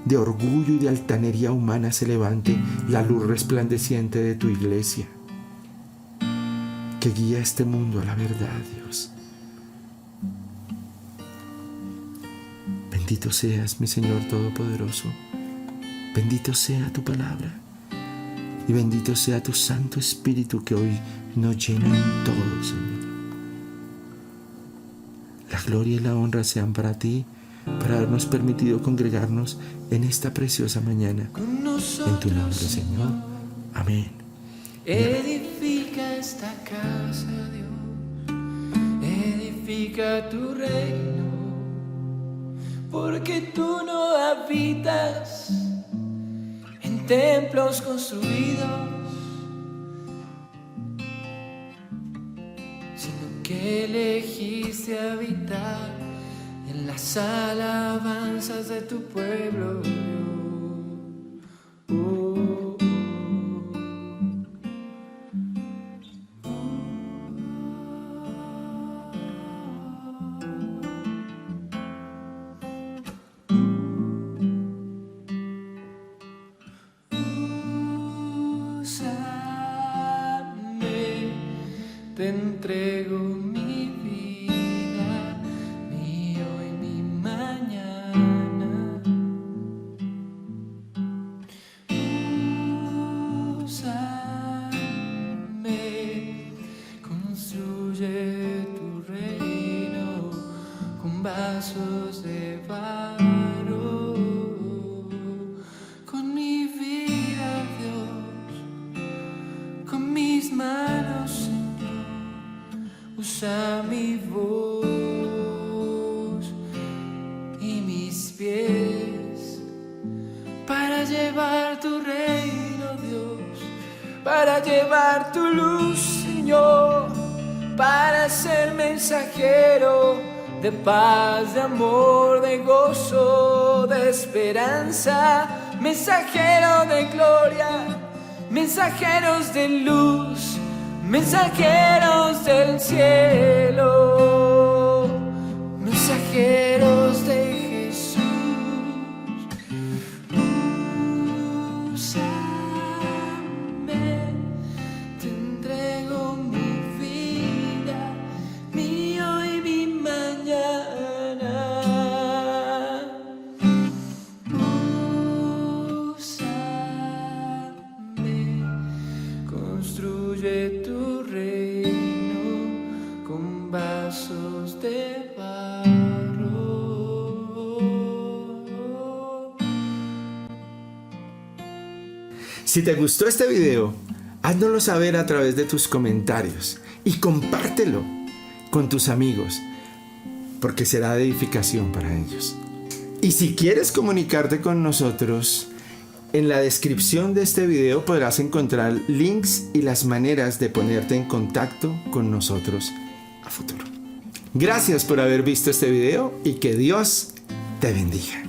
de orgullo y de altanería humana se levante la luz resplandeciente de tu iglesia, que guía este mundo a la verdad, Dios. Bendito seas, mi Señor Todopoderoso. Bendito sea tu palabra. Y bendito sea tu Santo Espíritu que hoy nos llena en todo, Señor. La gloria y la honra sean para ti, para habernos permitido congregarnos en esta preciosa mañana. En tu nombre, Señor. Amén. Edifica esta casa, Dios. Edifica tu reino. Porque tú no habitas en templos construidos, sino que elegiste habitar en las alabanzas de tu pueblo. Te entrego mi vida, mi hoy, mi mañana. Úsame, construye tu reino con vasos de barro. Con mi vida, Dios, con mis manos, usa mi voz y mis pies para llevar tu reino, Dios, para llevar tu luz, Señor, para ser mensajero de paz, de amor, de gozo, de esperanza, mensajero de gloria, mensajeros de luz, mensajeros del cielo, mensajeros de Jesús. Úsame, te entrego mi vida, mi hoy, mi mañana. Úsame, construye tu reino con vasos de barro. Si te gustó este video, háznoslo saber a través de tus comentarios y compártelo con tus amigos, porque será de edificación para ellos. Y si quieres comunicarte con nosotros, en la descripción de este video podrás encontrar links y las maneras de ponerte en contacto con nosotros a futuro. Gracias por haber visto este video y que Dios te bendiga.